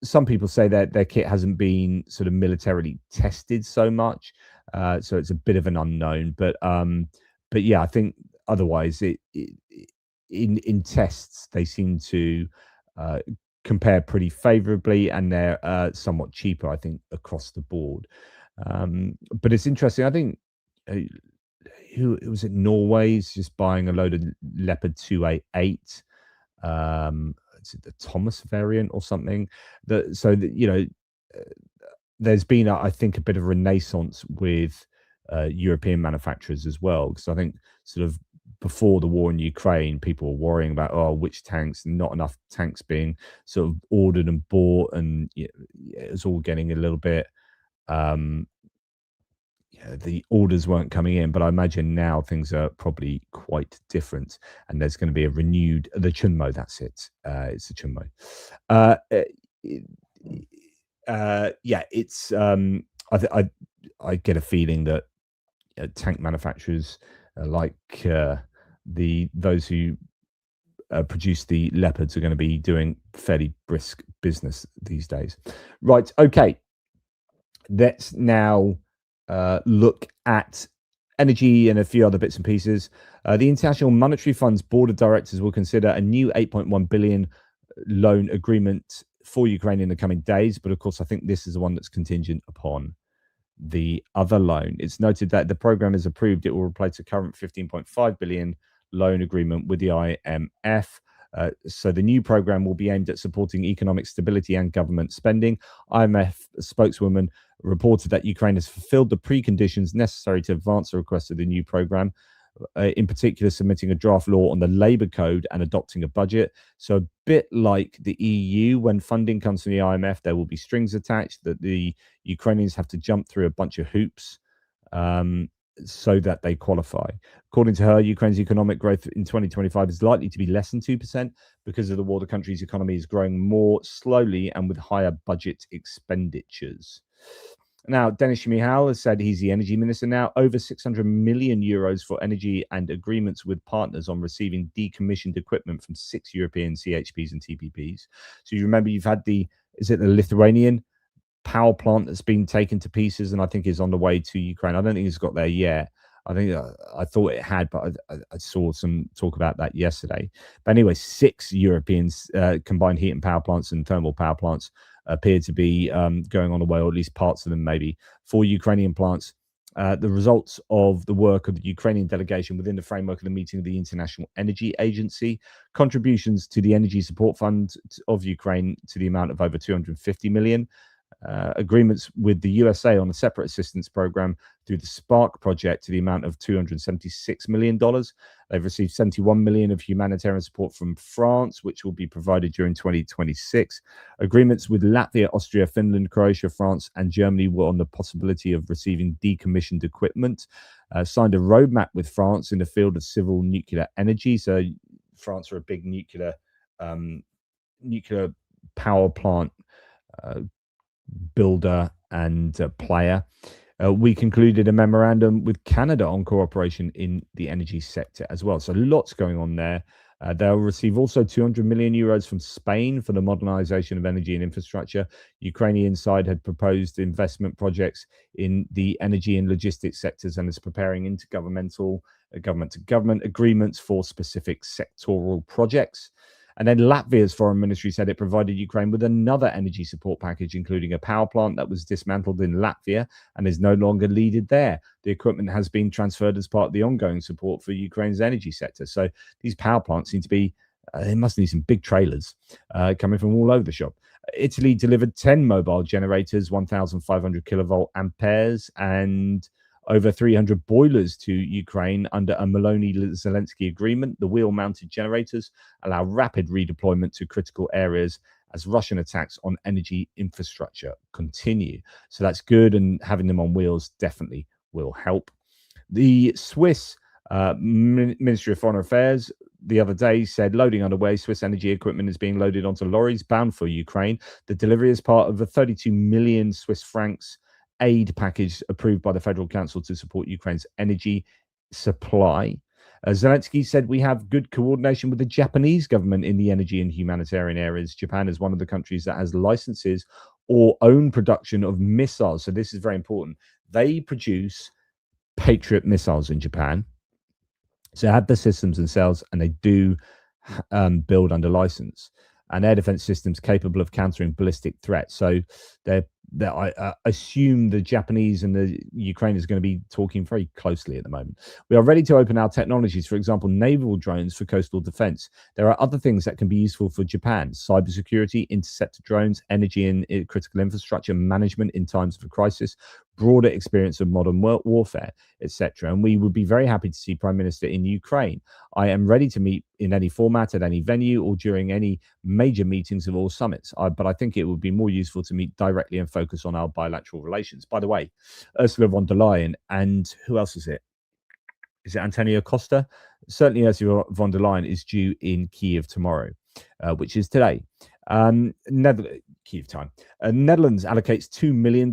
Some people say that their kit hasn't been sort of militarily tested so much, so it's a bit of an unknown. But yeah, I think otherwise, in tests they seem to compare pretty favorably, and they're somewhat cheaper, I think, across the board. But it's interesting. I think who was it? Norway's just buying a load of Leopard 2A8. Is it the Thomas variant or something? There's been, I think, a bit of a renaissance with European manufacturers as well, because I think sort of before the war in Ukraine, people were worrying about which tanks, not enough tanks being sort of ordered and bought, and it was all getting a little bit. The orders weren't coming in, but I imagine now things are probably quite different, and there's going to be a renewed the Chunmo. That's it. It's the Chunmo. Yeah, it's. I get a feeling that tank manufacturers like those who produce the Leopards are going to be doing fairly brisk business these days. Right. Okay. Let's now look at energy and a few other bits and pieces. The International Monetary Fund's board of directors will consider a new 8.1 billion loan agreement for Ukraine in the coming days. But of course, I think this is the one that's contingent upon the other loan. It's noted that the program is approved. It will replace the current 15.5 billion loan agreement with the IMF. So the new program will be aimed at supporting economic stability and government spending. IMF spokeswoman reported that Ukraine has fulfilled the preconditions necessary to advance the request of the new program, in particular submitting a draft law on the labour code and adopting a budget. So a bit like the EU, when funding comes from the IMF, there will be strings attached that the Ukrainians have to jump through a bunch of hoops so that they qualify. According to her, Ukraine's economic growth in 2025 is likely to be less than 2% because of the war. The country's economy is growing more slowly and with higher budget expenditures. Now, Denis Shmyhal has said he's the energy minister now. Over 600 million euros for energy and agreements with partners on receiving decommissioned equipment from 6 European CHPs and TPPs. So you remember you've had the Lithuanian power plant that's been taken to pieces and I think is on the way to Ukraine. I don't think it's got there yet. I think I thought it had, but I saw some talk about that yesterday. But anyway, 6 European combined heat and power plants and thermal power plants appear to be going on the way, or at least parts of them maybe, for Ukrainian plants. The results of the work of the Ukrainian delegation within the framework of the meeting of the International Energy Agency, contributions to the Energy Support Fund of Ukraine to the amount of over 250 million, agreements with the USA on a separate assistance program through the Spark project to the amount of $276 million. They've received 71 million of humanitarian support from France, which will be provided during 2026. Agreements with Latvia, Austria, Finland, Croatia, France, and Germany were on the possibility of receiving decommissioned equipment. Signed a roadmap with France in the field of civil nuclear energy. So France are a big nuclear power plant builder and player. We concluded a memorandum with Canada on cooperation in the energy sector as well. So lots going on there. They'll receive also 200 million euros from Spain for the modernization of energy and infrastructure. Ukrainian side had proposed investment projects in the energy and logistics sectors and is preparing intergovernmental government-to-government agreements for specific sectoral projects. And then Latvia's foreign ministry said it provided Ukraine with another energy support package, including a power plant that was dismantled in Latvia and is no longer needed there. The equipment has been transferred as part of the ongoing support for Ukraine's energy sector. So these power plants seem to be, they must need some big trailers coming from all over the shop. Italy delivered 10 mobile generators, 1,500 kilovolt amperes, and over 300 boilers to Ukraine under a Zelensky agreement. The wheel-mounted generators allow rapid redeployment to critical areas as Russian attacks on energy infrastructure continue. So that's good, and having them on wheels definitely will help. The Swiss Ministry of Foreign Affairs the other day said loading underway. Swiss energy equipment is being loaded onto lorries bound for Ukraine. The delivery is part of a 32 million Swiss francs aid package approved by the Federal Council to support Ukraine's energy supply. Zelensky said we have good coordination with the Japanese government in the energy and humanitarian areas. Japan is one of the countries that has licenses or own production of missiles. So this is very important. They produce Patriot missiles in Japan. So they have the systems themselves, and they do build under license, and air defense systems capable of countering ballistic threats. So I assume the Japanese and the Ukrainians are going to be talking very closely at the moment. We are ready to open our technologies, for example, naval drones for coastal defense. There are other things that can be useful for Japan: cybersecurity, interceptor drones, energy and critical infrastructure management in times of a crisis, broader experience of modern warfare, etc. And we would be very happy to see Prime Minister in Ukraine. I am ready to meet in any format, at any venue, or during any major meetings of all summits. But I think it would be more useful to meet directly and focus on our bilateral relations. By the way, Ursula von der Leyen and who else is it? Is it Antonio Costa? Certainly Ursula von der Leyen is due in Kiev tomorrow, which is today. Kiev time. Netherlands allocates €2 million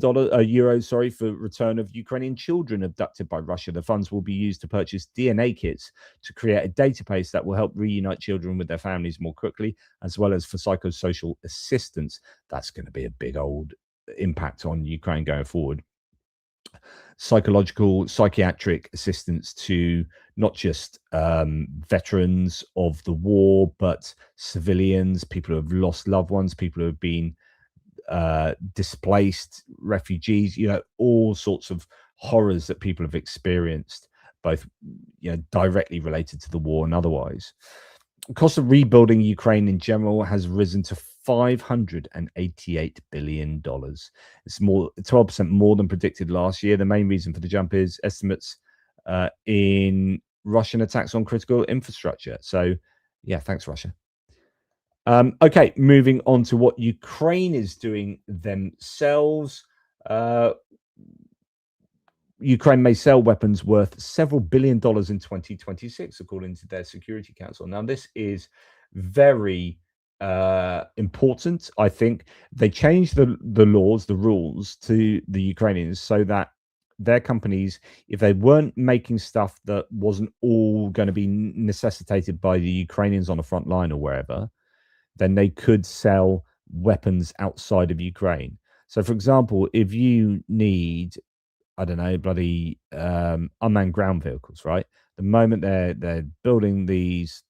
for return of Ukrainian children abducted by Russia. The funds will be used to purchase DNA kits to create a database that will help reunite children with their families more quickly, as well as for psychosocial assistance. That's going to be a big old impact on Ukraine going forward. Psychological, psychiatric assistance to not just veterans of the war, but civilians, people who have lost loved ones, people who have been displaced, refugees, all sorts of horrors that people have experienced, both directly related to the war and otherwise. The cost of rebuilding Ukraine in general has risen to $588 billion. It's 12% more than predicted last year. The main reason for the jump is estimates in Russian attacks on critical infrastructure. So, yeah, thanks, Russia. Okay, moving on to what Ukraine is doing themselves. Ukraine may sell weapons worth several $1 billion in 2026, according to their Security Council. Now, this is very important. I think they changed the rules to the Ukrainians so that their companies, if they weren't making stuff that wasn't all going to be necessitated by the Ukrainians on the front line or wherever, then they could sell weapons outside of Ukraine. So, for example, if you need, I don't know, bloody unmanned ground vehicles, right? The moment they're building these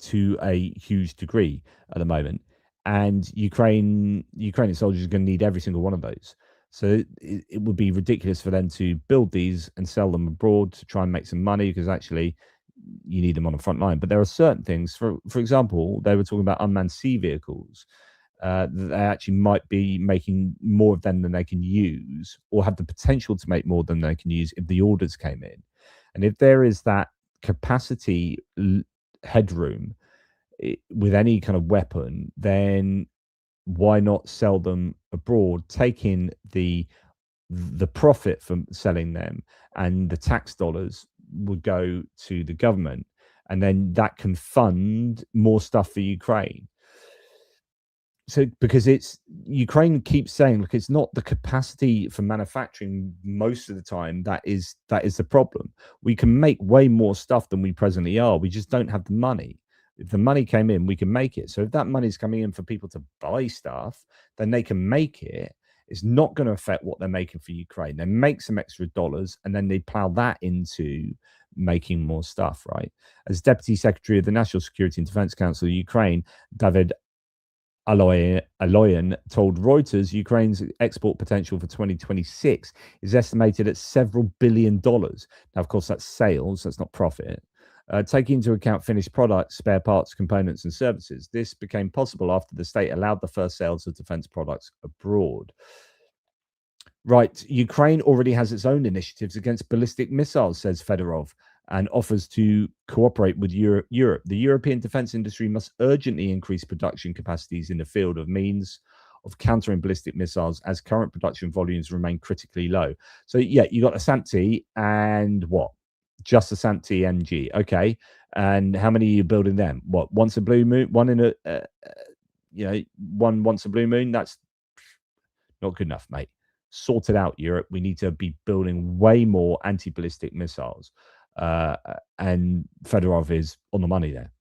to a huge degree at the moment, and Ukrainian soldiers are going to need every single one of those. So it would be ridiculous for them to build these and sell them abroad to try and make some money, because actually you need them on the front line. But there are certain things, for example, they were talking about unmanned sea vehicles. They actually might be making more of them than they can use, or have the potential to make more than they can use if the orders came in. And if there is that capacity headroom with any kind of weapon, then why not sell them abroad, taking the profit from selling them, and the tax dollars would go to the government, and then that can fund more stuff for Ukraine. So, because Ukraine keeps saying, look, it's not the capacity for manufacturing most of the time that is the problem. We can make way more stuff than we presently are. We just don't have the money. If the money came in, we can make it. So if that money's coming in for people to buy stuff, then they can make it. It's not going to affect what they're making for Ukraine. They make some extra dollars, and then they plow that into making more stuff, right? As Deputy Secretary of the National Security and Defense Council of Ukraine, David Aloyan told Reuters Ukraine's export potential for 2026 is estimated at several $1 billion. Now, of course, that's sales, that's not profit. Taking into account finished products, spare parts, components, and services. This became possible after the state allowed the first sales of defense products abroad. Right. Ukraine already has its own initiatives against ballistic missiles, says Fedorov, and offers to cooperate with Europe. The European defense industry must urgently increase production capacities in the field of means of countering ballistic missiles as current production volumes remain critically low. So, yeah, you got a SAMP-T and what? Just a SAMP-T NG. Okay. And how many are you building them? What, once a blue moon? One in a, one once a blue moon? That's not good enough, mate. Sort it out, Europe. We need to be building way more anti-ballistic missiles. And Fedorov is on the money there.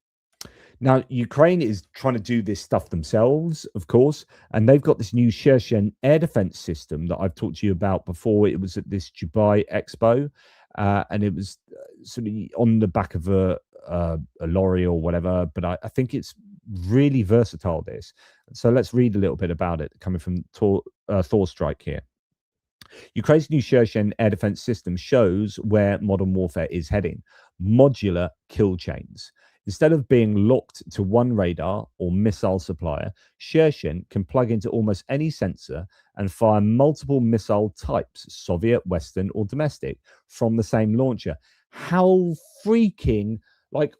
Now, Ukraine is trying to do this stuff themselves, of course, and they've got this new Shershen air defense system that I've talked to you about before. It was at this Dubai Expo, and it was sort of on the back of a lorry or whatever, but I think it's really versatile, this. So let's read a little bit about it, coming from Thor Strike here. Ukraine's new Shershen air defense system shows where modern warfare is heading: modular kill chains. Instead of being locked to one radar or missile supplier, Shershen can plug into almost any sensor and fire multiple missile types, Soviet, Western, or domestic, from the same launcher. How freaking, like,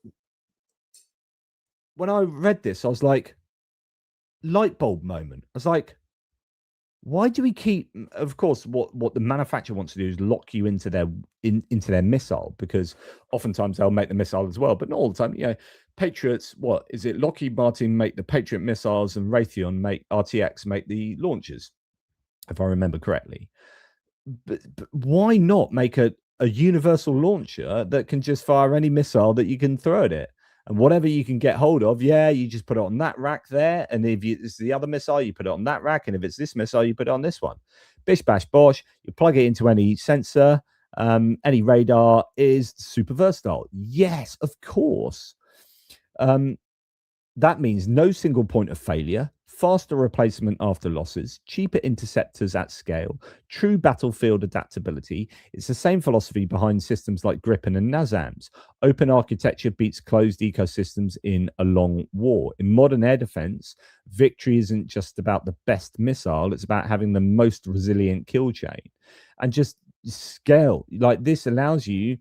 when I read this, I was like, light bulb moment. I was like, why do we keep? Of course, what the manufacturer wants to do is lock you into their missile, because oftentimes they'll make the missile as well, but not all the time. You know, Patriots. What is it? Lockheed Martin make the Patriot missiles, and Raytheon make RTX make the launchers, if I remember correctly. But why not make a universal launcher that can just fire any missile that you can throw at it? And whatever you can get hold of, yeah, you just put it on that rack there. And if it's the other missile, you put it on that rack. And if it's this missile, you put it on this one. Bish, bash, bosh. You plug it into any sensor, any radar. Is super versatile. Yes, of course. That means no single point of failure, faster replacement after losses, cheaper interceptors at scale, true battlefield adaptability. It's the same philosophy behind systems like Gripen and NASAMS. Open architecture beats closed ecosystems in a long war. In modern air defense, victory isn't just about the best missile, it's about having the most resilient kill chain. And just scale. Like, this allows you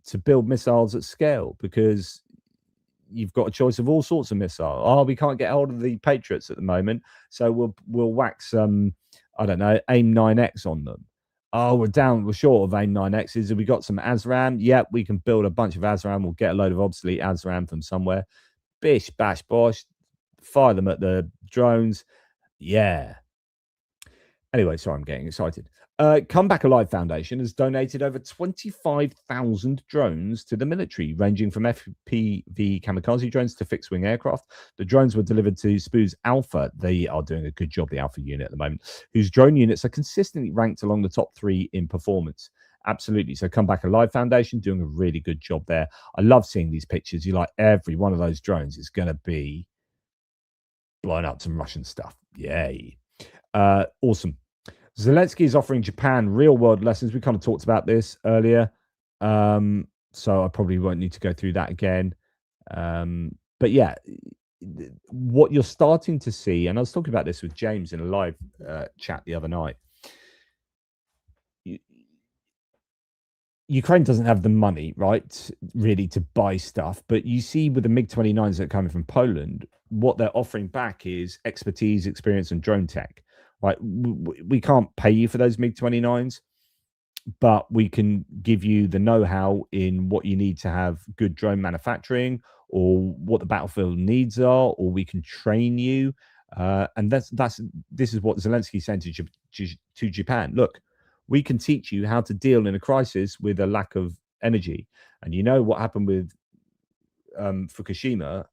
to build missiles at scale, because you've got a choice of all sorts of missiles. Oh, we can't get hold of the Patriots at the moment, so we'll whack some, I don't know, AIM 9X on them. Oh, we're short of AIM 9Xs. Have we got some ASRAM? Yep, we can build a bunch of ASRAM. We'll get a load of obsolete ASRAM from somewhere. Bish, bash, bosh. Fire them at the drones. Yeah. Anyway, sorry, I'm getting excited. Come Back Alive Foundation has donated over 25,000 drones to the military, ranging from FPV kamikaze drones to fixed-wing aircraft. The drones were delivered to SPU's Alpha. They are doing a good job, the Alpha unit at the moment, whose drone units are consistently ranked along the top 3 in performance. Absolutely. So Come Back Alive Foundation doing a really good job there. I love seeing these pictures. You like, every one of those drones is going to be blowing up some Russian stuff. Yay. Awesome. Zelensky is offering Japan real-world lessons. We kind of talked about this earlier, so I probably won't need to go through that again. But yeah, what you're starting to see, and I was talking about this with James in a live chat the other night, Ukraine doesn't have the money, right, really, to buy stuff. But you see with the MiG-29s that are coming from Poland, what they're offering back is expertise, experience, and drone tech. Right, we can't pay you for those MiG-29s, but we can give you the know-how in what you need to have good drone manufacturing, or what the battlefield needs are, or we can train you. And this is what Zelensky said to Japan. Look, we can teach you how to deal in a crisis with a lack of energy. And you know what happened with Fukushima?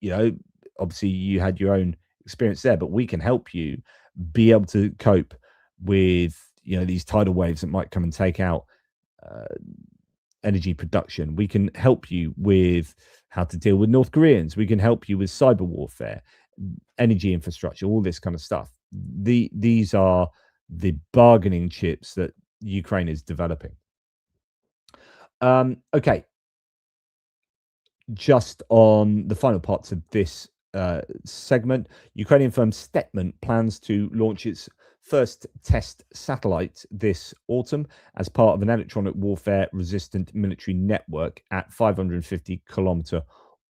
You know, obviously you had your own experience there, but we can help you be able to cope with, you know, these tidal waves that might come and take out energy production. We can help you with how to deal with North Koreans. We can help you with cyber warfare, energy infrastructure, all this kind of stuff. These are the bargaining chips that Ukraine is developing. Okay, just on the final parts of this segment, Ukrainian firm STETMAN plans to launch its first test satellite this autumn as part of an electronic warfare resistant military network at 550-kilometer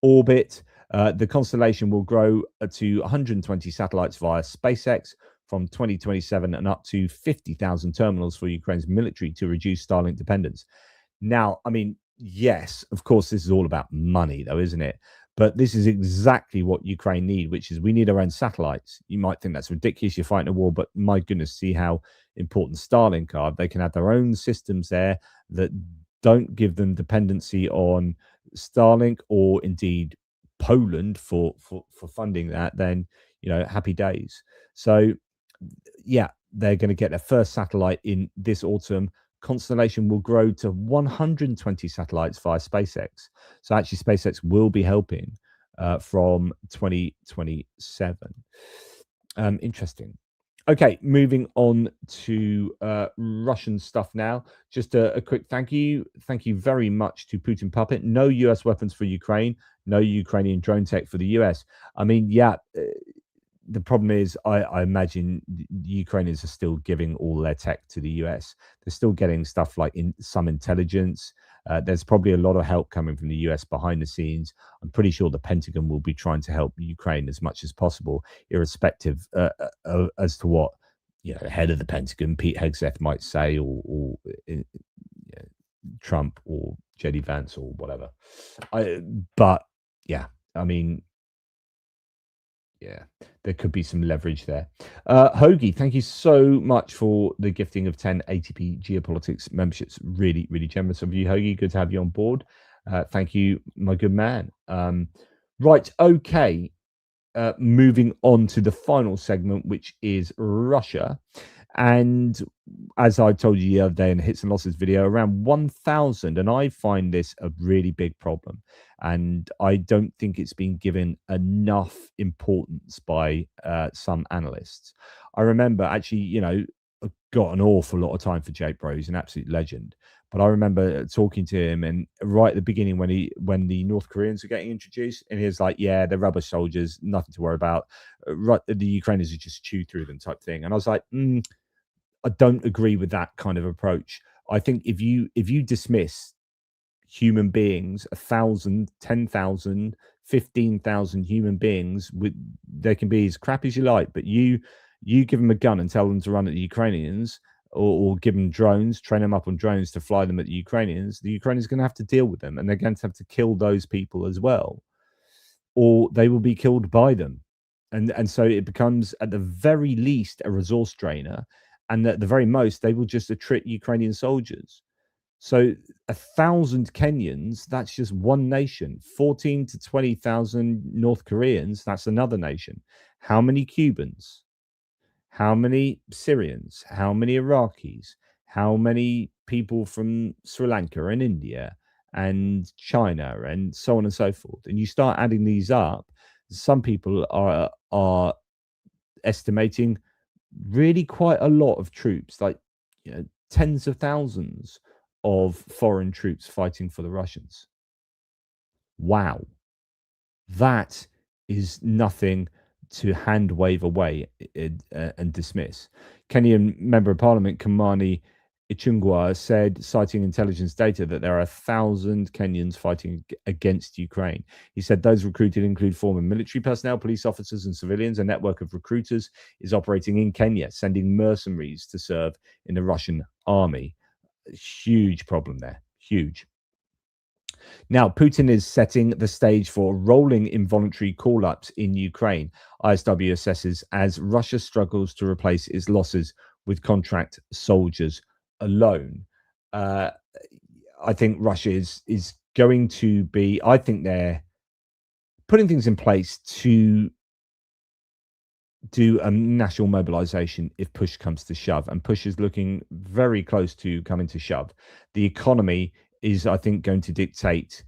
orbit. The constellation will grow to 120 satellites via SpaceX from 2027 and up to 50,000 terminals for Ukraine's military to reduce Starlink dependence. Now, I mean, yes, of course, this is all about money, though, isn't it? But this is exactly what Ukraine need, which is we need our own satellites. You might think that's ridiculous. You're fighting a war, but my goodness, see how important Starlink are. They can have their own systems there that don't give them dependency on Starlink or indeed Poland for funding that. Then, you know, happy days. So, yeah, they're going to get their first satellite in this autumn. Constellation will grow to 120 satellites via SpaceX. So actually, SpaceX will be helping from 2027. Interesting. Okay, moving on to Russian stuff now. Just a quick thank you. Thank you very much to Putin Puppet. No US weapons for Ukraine. No Ukrainian drone tech for the US. I mean, yeah, the problem is I imagine the Ukrainians are still giving all their tech to the US. They're still getting stuff like some intelligence. There's probably a lot of help coming from the US behind the scenes. I'm pretty sure the Pentagon will be trying to help Ukraine as much as possible, irrespective as to what, you know, head of the Pentagon, Pete Hegseth, might say, or Trump or JD Vance or whatever. But yeah, I mean, yeah, there could be some leverage there. Hoagie, thank you so much for the gifting of 10 ATP Geopolitics memberships. Really, really generous of you, Hoagie. Good to have you on board. Thank you, my good man. Right, okay. Moving on to the final segment, which is Russia. And as I told you the other day in the Hits and Losses video, around 1,000, and I find this a really big problem. And I don't think it's been given enough importance by some analysts. I remember actually, you know, I've got an awful lot of time for Jake Bro. He's an absolute legend. But I remember talking to him, and right at the beginning when the North Koreans were getting introduced, and he was like, yeah, they're rubber soldiers, nothing to worry about. Right, the Ukrainians would just chew through them type thing. And I was like, I don't agree with that kind of approach. I think if you dismiss human beings, 1,000, 10,000, 15,000 human beings, they can be as crap as you like, but you give them a gun and tell them to run at the Ukrainians, or give them drones, train them up on drones to fly them at the Ukrainians are going to have to deal with them, and they're going to have to kill those people as well, or they will be killed by them. And so it becomes, at the very least, a resource drainer, and at the very most, they will just attrit Ukrainian soldiers. So 1,000 Kenyans, that's just one nation. 14 to 20,000 North Koreans, that's another nation. How many Cubans? How many Syrians? How many Iraqis? How many people from Sri Lanka and India and China and so on and so forth? And you start adding these up, some people are estimating really quite a lot of troops, like, you know, tens of thousands of foreign troops fighting for the Russians. Wow. That is nothing to hand wave away and dismiss. Kenyan Member of Parliament Kimani Ichung'wah said, citing intelligence data, that there are 1,000 Kenyans fighting against Ukraine. He said those recruited include former military personnel, police officers, and civilians. A network of recruiters is operating in Kenya, sending mercenaries to serve in the Russian army. Huge problem there. Huge. Now, Putin is setting the stage for rolling involuntary call-ups in Ukraine, ISW assesses, as Russia struggles to replace its losses with contract soldiers alone. I think Russia is going to be, I think they're putting things in place to do a national mobilization if push comes to shove, and push is looking very close to coming to shove. The economy is, I think, going to dictate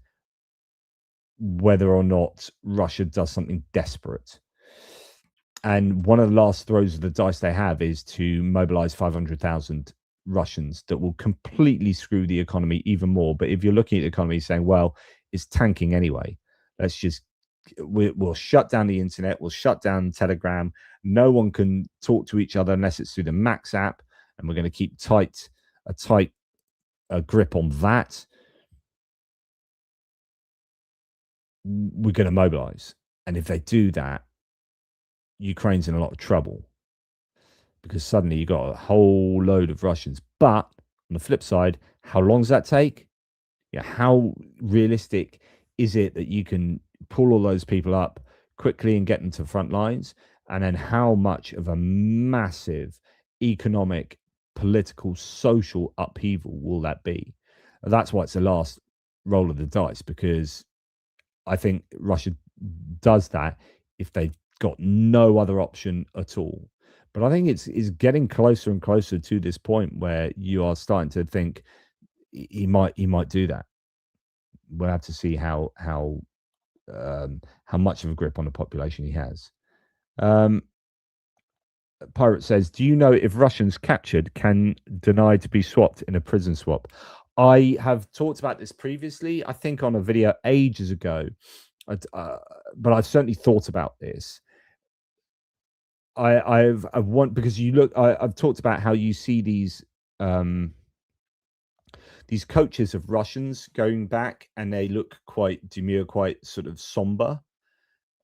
whether or not Russia does something desperate. And one of the last throws of the dice they have is to mobilize 500,000 Russians that will completely screw the economy even more. But if you're looking at the economy saying, well, it's tanking anyway, let's just we'll shut down the internet, we'll shut down Telegram. No one can talk to each other unless it's through the Max app, and we're going to keep a tight grip on that. We're going to mobilize, and if they do that, Ukraine's in a lot of trouble, because suddenly you got a whole load of Russians. But on the flip side, how long does that take? Yeah, how realistic is it that you can pull all those people up quickly and get them to the front lines? And then how much of a massive economic, political, social upheaval will that be? That's why it's the last roll of the dice, because I think Russia does that if they've got no other option at all. But I think it's getting closer and closer to this point where you are starting to think he might do that. We'll have to see how much of a grip on the population he has. Pirate says, "Do you know if Russians captured can deny to be swapped in a prison swap?" I have talked about this previously, I think on a video ages ago, but I've certainly thought about this. I've because you look. I've talked about how you see these coaches of Russians going back, and they look quite demure, quite sort of somber.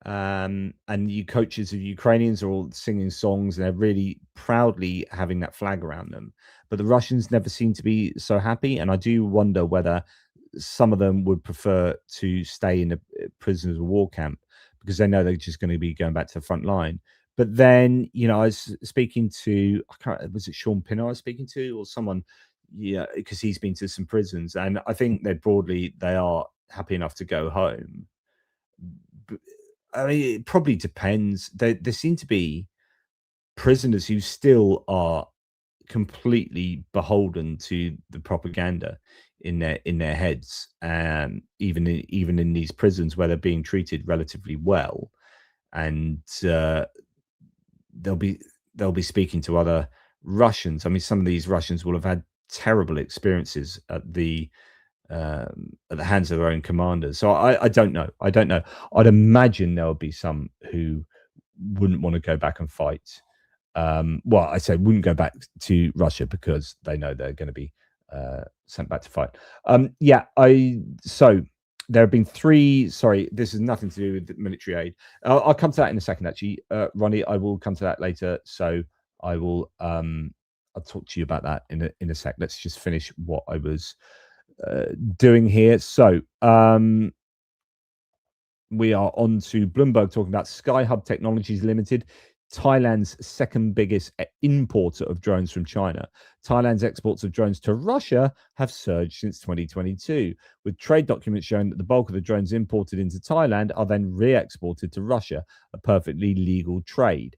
And you coaches of Ukrainians are all singing songs, and they're really proudly having that flag around them. But the Russians never seem to be so happy, and I do wonder whether some of them would prefer to stay in a prisoners of war camp, because they know they're just going to be going back to the front line. But then, I was speaking to, was it Sean Pinner I was speaking to, or someone, because he's been to some prisons, and I think they are happy enough to go home. But, I mean, it probably depends. There seem to be prisoners who still are completely beholden to the propaganda in their heads, and even in these prisons where they're being treated relatively well, and they'll be speaking to other Russians. I mean, some of these Russians will have had terrible experiences at the hands of their own commanders. So I don't know. I'd imagine there will be some who wouldn't want to go back and fight. Well, I say wouldn't go back to Russia because they know they're going to be sent back to fight. So there have been 3. Sorry, this has nothing to do with military aid. I'll come to that in a second, actually, Ronnie. I will come to that later. So I will. I'll talk to you about that in a sec. Let's just finish what I was doing here. So we are on to Bloomberg talking about Skyhub Technologies Limited, Thailand's second biggest importer of drones from China. Thailand's exports of drones to Russia have surged since 2022, with trade documents showing that the bulk of the drones imported into Thailand are then re-exported to Russia, a perfectly legal trade.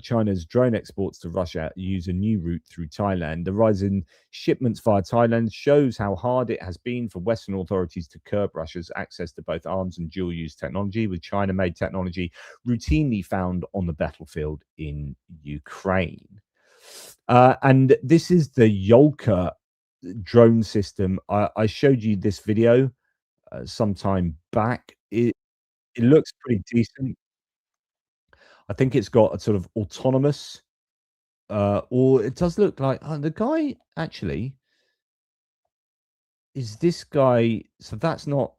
China's drone exports to Russia use a new route through Thailand. The rise in shipments via Thailand shows how hard it has been for Western authorities to curb Russia's access to both arms and dual-use technology, with China-made technology routinely found on the battlefield in Ukraine. And this is the Yolka drone system. I showed you this video some time back. It looks pretty decent. I think it's got a sort of autonomous, or it does look like the guy actually is this guy. So that's not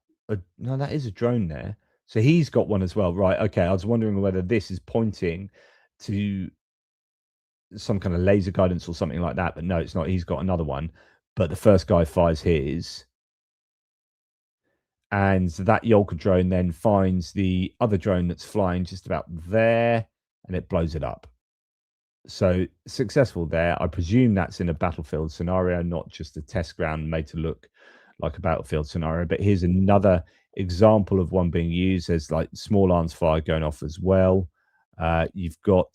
no, that is a drone there. So he's got one as well, right? Okay, I was wondering whether this is pointing to some kind of laser guidance or something like that, but no, it's not. He's got another one, but the first guy fires his, and that Yolka drone then finds the other drone that's flying just about there, and it blows it up. So successful there. I presume that's in a battlefield scenario, not just a test ground made to look like a battlefield scenario. But here's another example of one being used. There's like small arms fire going off as well. You've got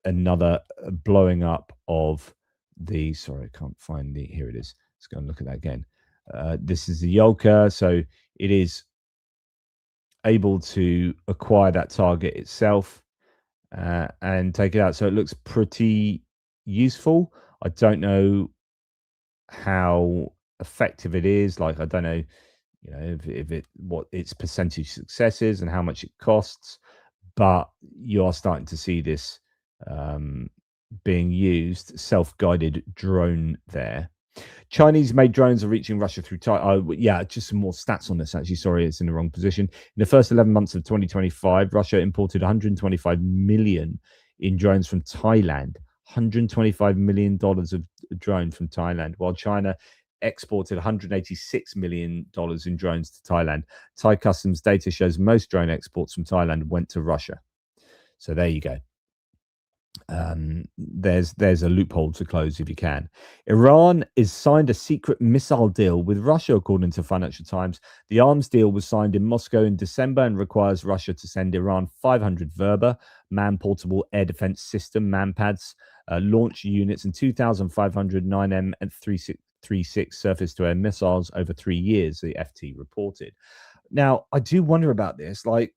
another blowing up of the, sorry, I can't find the, here it is. Let's go and look at that again. This is the Yolka. So it is able to acquire that target itself and take it out. So it looks pretty useful. I don't know how effective it is. Like, I don't know you know, if it what its percentage success is and how much it costs. But you are starting to see this being used, self-guided drone there. Chinese-made drones are reaching Russia through yeah, just some more stats on this, actually. Sorry, it's in the wrong position. In the first 11 months of 2025, Russia imported $125 million in drones from Thailand. $125 million of drone from Thailand, while China exported $186 million in drones to Thailand. Thai customs data shows most drone exports from Thailand went to Russia. So there you go. There's a loophole to close if you can. Iran has signed a secret missile deal with Russia, according to Financial Times. The arms deal was signed in Moscow in December and requires Russia to send Iran 500 Verba man-portable air defense system manpads, launch units, and 2,500 9M and 336 surface-to-air missiles over 3 years, the FT reported. Now, I do wonder about this. Like,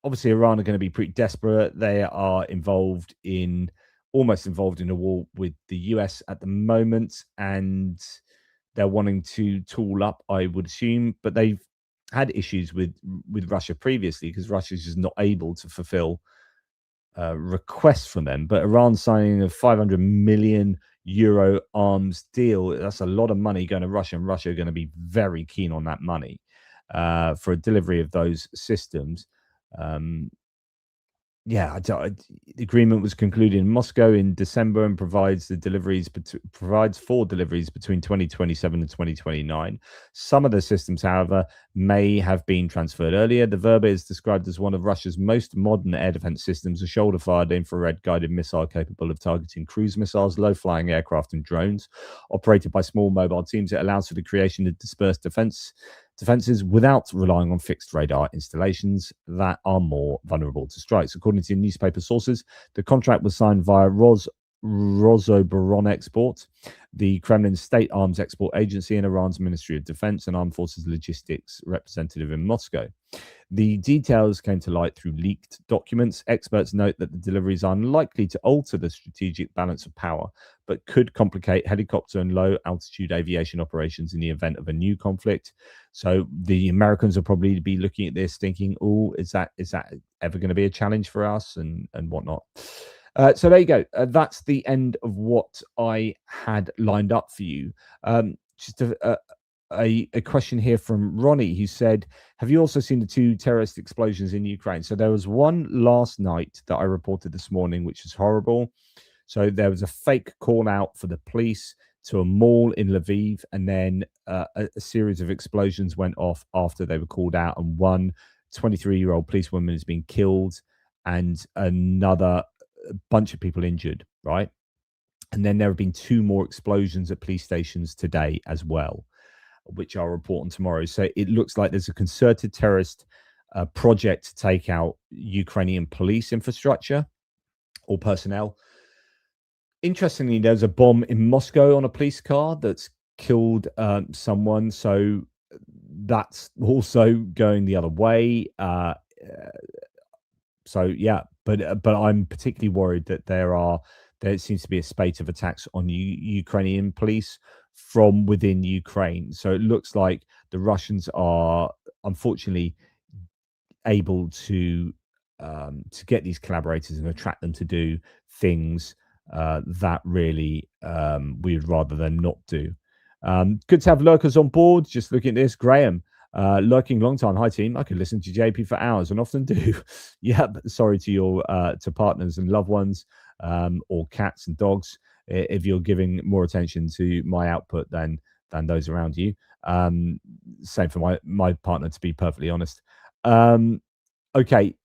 obviously, Iran are going to be pretty desperate. They are almost involved in a war with the US at the moment, and they're wanting to tool up, I would assume. But they've had issues with Russia previously because Russia's just not able to fulfill requests from them. But Iran signing a 500 million euro arms deal, that's a lot of money going to Russia, and Russia are going to be very keen on that money for a delivery of those systems. The agreement was concluded in Moscow in December and provides for deliveries between 2027 and 2029. Some of the systems, however, may have been transferred earlier. The Verba is described as one of Russia's most modern air defense systems, a shoulder-fired infrared guided missile capable of targeting cruise missiles, low-flying aircraft, and drones. Operated by small mobile teams, it allows for the creation of dispersed defenses without relying on fixed radar installations that are more vulnerable to strikes. According to newspaper sources, the contract was signed via Rosoboronexport, the Kremlin's state arms export agency, and Iran's Ministry of Defense and Armed Forces Logistics representative in Moscow. The details came to light through leaked documents. Experts note that the deliveries are unlikely to alter the strategic balance of power, but could complicate helicopter and low-altitude aviation operations in the event of a new conflict. So the Americans will probably be looking at this thinking, oh, is that ever going to be a challenge for us and whatnot? So there you go. That's the end of what I had lined up for you. Just a question here from Ronnie, who said, have you also seen the 2 terrorist explosions in Ukraine? So there was one last night that I reported this morning, which is horrible. So there was a fake call out for the police to a mall in Lviv, and then a series of explosions went off after they were called out, and one 23-year-old policewoman has been killed and another bunch of people injured, right? And then there have been 2 more explosions at police stations today as well, which I'll report on tomorrow. So it looks like there's a concerted terrorist project to take out Ukrainian police infrastructure or personnel. Interestingly, there's a bomb in Moscow on a police car that's killed someone. So that's also going the other way. So yeah, but I'm particularly worried that there seems to be a spate of attacks on Ukrainian police from within Ukraine. So it looks like the Russians are unfortunately able to get these collaborators and attract them to do things that really we'd rather than not do. Good to have lurkers on board. Just looking at this, Graham. Lurking long time. Hi team. I could listen to JP for hours and often do. Yeah, sorry to your to partners and loved ones, or cats and dogs, if you're giving more attention to my output than those around you. Same for my partner, to be perfectly honest. Okay.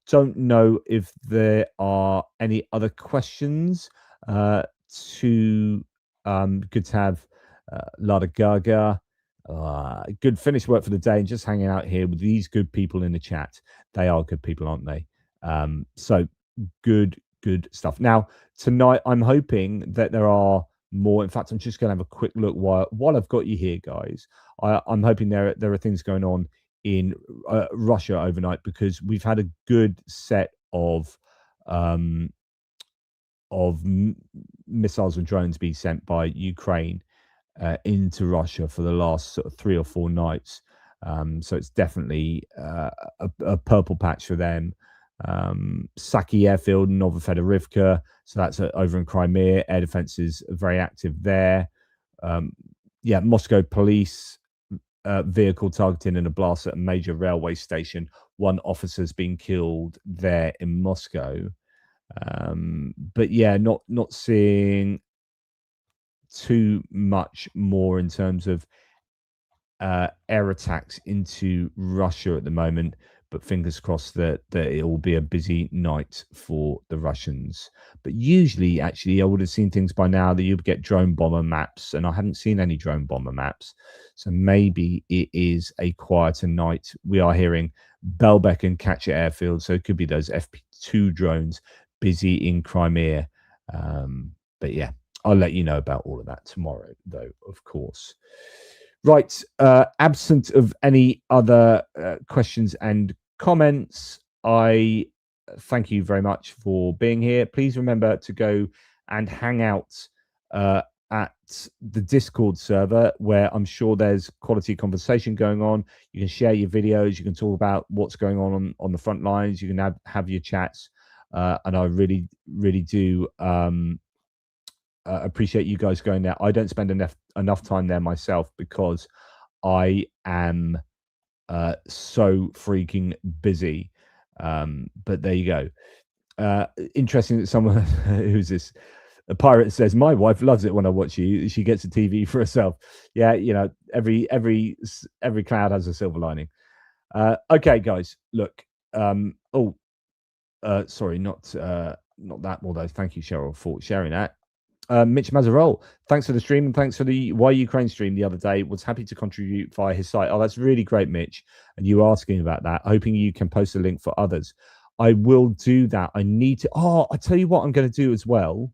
Don't know if there are any other questions. Good to have Lada Gaga. Good finished work for the day and just hanging out here with these good people in the chat. They are good people, aren't they? So good stuff. Now, tonight, I'm hoping that there are more. In fact, I'm just going to have a quick look while I've got you here, guys. I'm hoping there are things going on in Russia overnight, because we've had a good set of missiles and drones being sent by Ukraine. into Russia for the last sort of 3 or 4 nights. So it's definitely a purple patch for them. Saki Airfield, Novofedorivka, so that's over in Crimea. Air defense is very active there. Yeah, Moscow police vehicle targeting in a blast at a major railway station. 1 officer's been killed there in Moscow. But yeah, not seeing too much more in terms of air attacks into Russia at the moment, but fingers crossed that it will be a busy night for the Russians. But usually, actually, I would have seen things by now that you'd get drone bomber maps, and I haven't seen any drone bomber maps. So maybe it is a quieter night. We are hearing Belbek and Katya airfield, so it could be those FP2 drones busy in Crimea. But yeah, I'll let you know about all of that tomorrow, though, of course. Right, absent of any other questions and comments, I thank you very much for being here. Please remember to go and hang out at the Discord server, where I'm sure there's quality conversation going on. You can share your videos, you can talk about what's going on the front lines, you can have your chats, and I really do appreciate you guys going there. I don't spend enough time there myself because I am so freaking busy. But there you go. Interesting that someone who's this, a pirate, says my wife loves it when I watch you. She gets a TV for herself. Yeah, you know, every cloud has a silver lining. Okay, guys, look. Sorry, not that. Although, thank you, Cheryl, for sharing that. Mitch Mazarol, thanks for the stream and thanks for the Why Ukraine stream the other day. Was happy to contribute via his site. Oh, that's really great, Mitch. And you asking about that, hoping you can post a link for others. I will do that. I need to. Oh, I tell you what I'm going to do as well.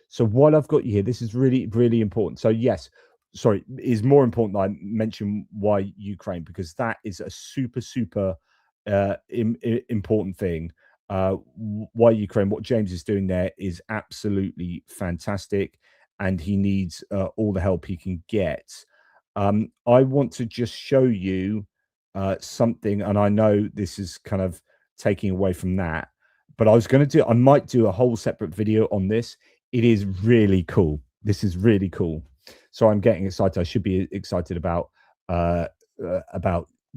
So while I've got you here, this is really, really important. So yes, sorry, it's more important that I mention Why Ukraine, because that is a super important thing. Why Ukraine, what James is doing there is absolutely fantastic, and he needs all the help he can get. I want to just show you something, and I know this is kind of taking away from that, but I might do a whole separate video on this. It is really cool. This is really cool. So I'm getting excited. I should be excited about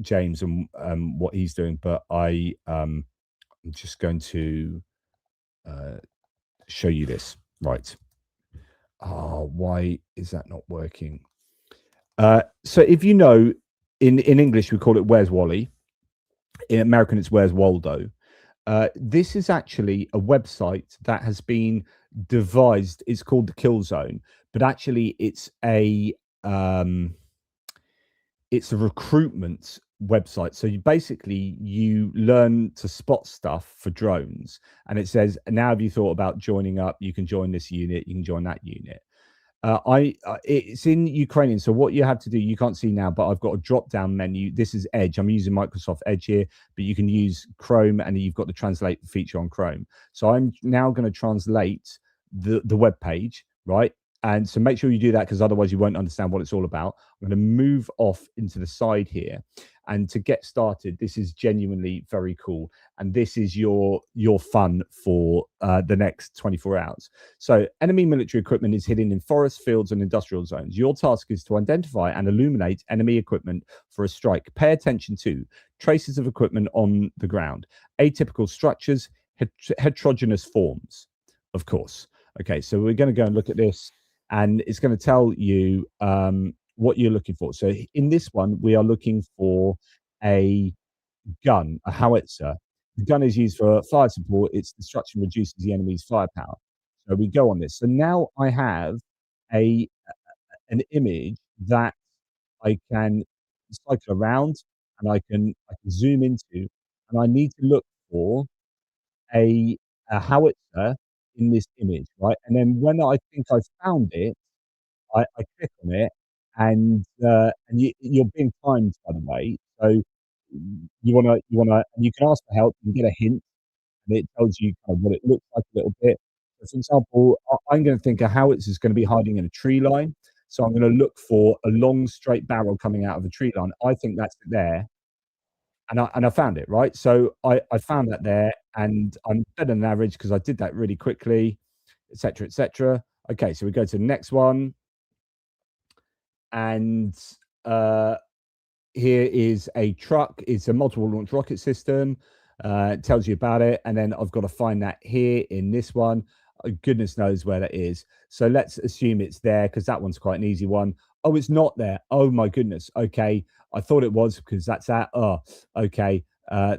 James and what he's doing, but I'm just going to show you this. Right. Oh, why is that not working? So if you know, in English, we call it Where's Wally. In American, it's Where's Waldo. This is actually a website that has been devised. It's called the Kill Zone, but actually it's a recruitment website. So you learn to spot stuff for drones, and it says, now have you thought about joining up? You can join this unit, you can join that unit. It's in Ukrainian, so what you have to do, you can't see now, but I've got a drop down menu. This is Edge. I'm using Microsoft Edge here, but you can use Chrome, and you've got the translate feature on Chrome. So I'm now going to translate the web page, right? And so make sure you do that, because otherwise you won't understand what it's all about. I'm going to move off into the side here. And to get started, this is genuinely very cool. And this is your fun for the next 24 hours. So enemy military equipment is hidden in forests, fields, and industrial zones. Your task is to identify and illuminate enemy equipment for a strike. Pay attention to traces of equipment on the ground, atypical structures, heterogeneous forms, of course. Okay, so we're going to go and look at this, and it's going to tell you what you're looking for. So in this one, we are looking for a gun, a howitzer. The gun is used for fire support. Its destruction reduces the enemy's firepower. So we go on this. So now I have an image that I can cycle around, and I can zoom into, and I need to look for a howitzer in this image, right? And then when I think I've found it, I click on it, and you're being timed, by the way. So you can ask for help, you can get a hint, and it tells you kind of what it looks like a little bit. So for example, I'm going to think a howitzer is going to be hiding in a tree line. So I'm going to look for a long straight barrel coming out of a tree line. I think that's it there. And I found it, right? So I found that there, and I'm better than average because I did that really quickly, et cetera, et cetera. Okay, so we go to the next one. And here is a truck. It's a multiple launch rocket system. It tells you about it. And then I've got to find that here in this one. Goodness knows where that is. So let's assume it's there because that one's quite an easy one. Oh, it's not there. Oh my goodness. Okay. I thought it was because that's that. Oh, okay.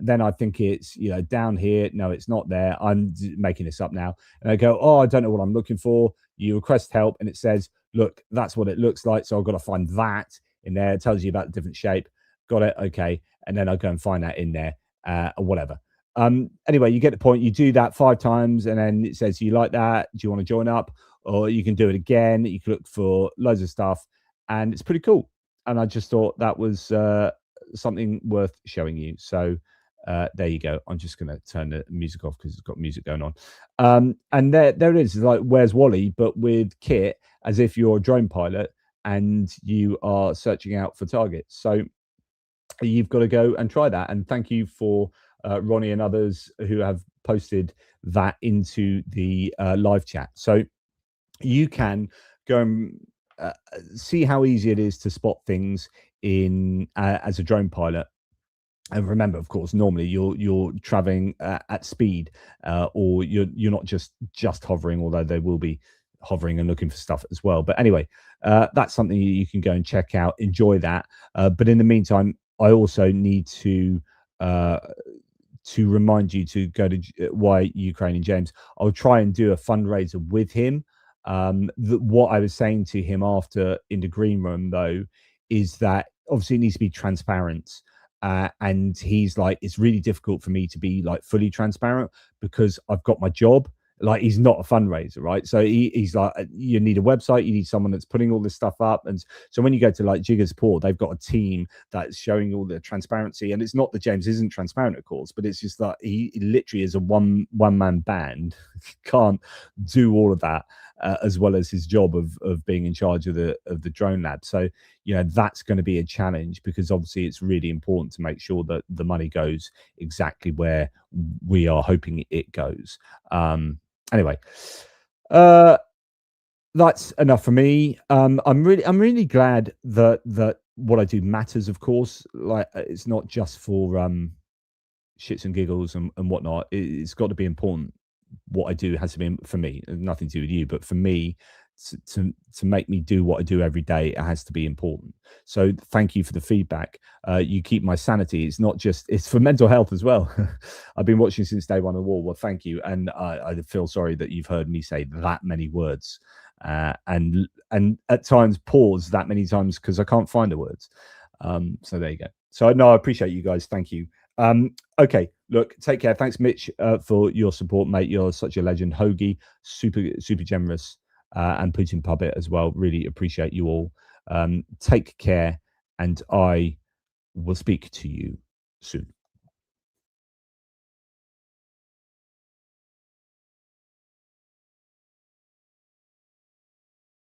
Then I think it's, down here. No, it's not there. I'm making this up now. And I go, oh, I don't know what I'm looking for. You request help and it says, look, that's what it looks like. So I've got to find that in there. It tells you about the different shape. Got it. Okay. And then I'll go and find that in there or whatever. Anyway, you get the point. You do that 5 times and then it says, you like that? Do you want to join up? Or you can do it again. You can look for loads of stuff and it's pretty cool. And I just thought that was something worth showing you. So there you go. I'm just going to turn the music off because it's got music going on. And there it is. It's like Where's Wally, but with kit, as if you're a drone pilot and you are searching out for targets. So you've got to go and try that. And thank you for Ronnie and others who have posted that into the live chat. So you can go and see how easy it is to spot things in as a drone pilot. And remember, of course, normally you're traveling at speed, or you're not just hovering, although they will be hovering and looking for stuff as well. But anyway, that's something you can go and check out, enjoy that. But in the meantime, I also need to remind you to go to Why Ukraine and James. I'll try and do a fundraiser with him. What I was saying to him after in the green room, though, is that obviously it needs to be transparent. And he's like, it's really difficult for me to be like fully transparent because I've got my job. Like, he's not a fundraiser, right? So he's like, you need a website, you need someone that's putting all this stuff up. And so when you go to like Jigger's Port, they've got a team that's showing all the transparency. And it's not that James isn't transparent, of course, but it's just that he literally is a one-man band, can't do all of that. As well as his job of being in charge of the drone lab. So that's going to be a challenge because obviously it's really important to make sure that the money goes exactly where we are hoping it goes. Anyway, that's enough for me. I'm really glad that what I do matters. Of course, like it's not just for shits and giggles and whatnot. It's got to be important. What I do has to be, for me, nothing to do with you, but for me to make me do what I do every day, it has to be important. So thank you for the feedback. You keep my sanity. It's not just, it's for mental health as well. I've been watching since day one of the war. Well, thank you. And I feel sorry that you've heard me say that many words and at times pause that many times because I can't find the words. So there you go. So no, I appreciate you guys. Thank you. Okay, look, take care. Thanks, Mitch, for your support, mate. You're such a legend. Hoagie, super generous, and Putin Puppet as well. Really appreciate you all. Take care, and I will speak to you soon.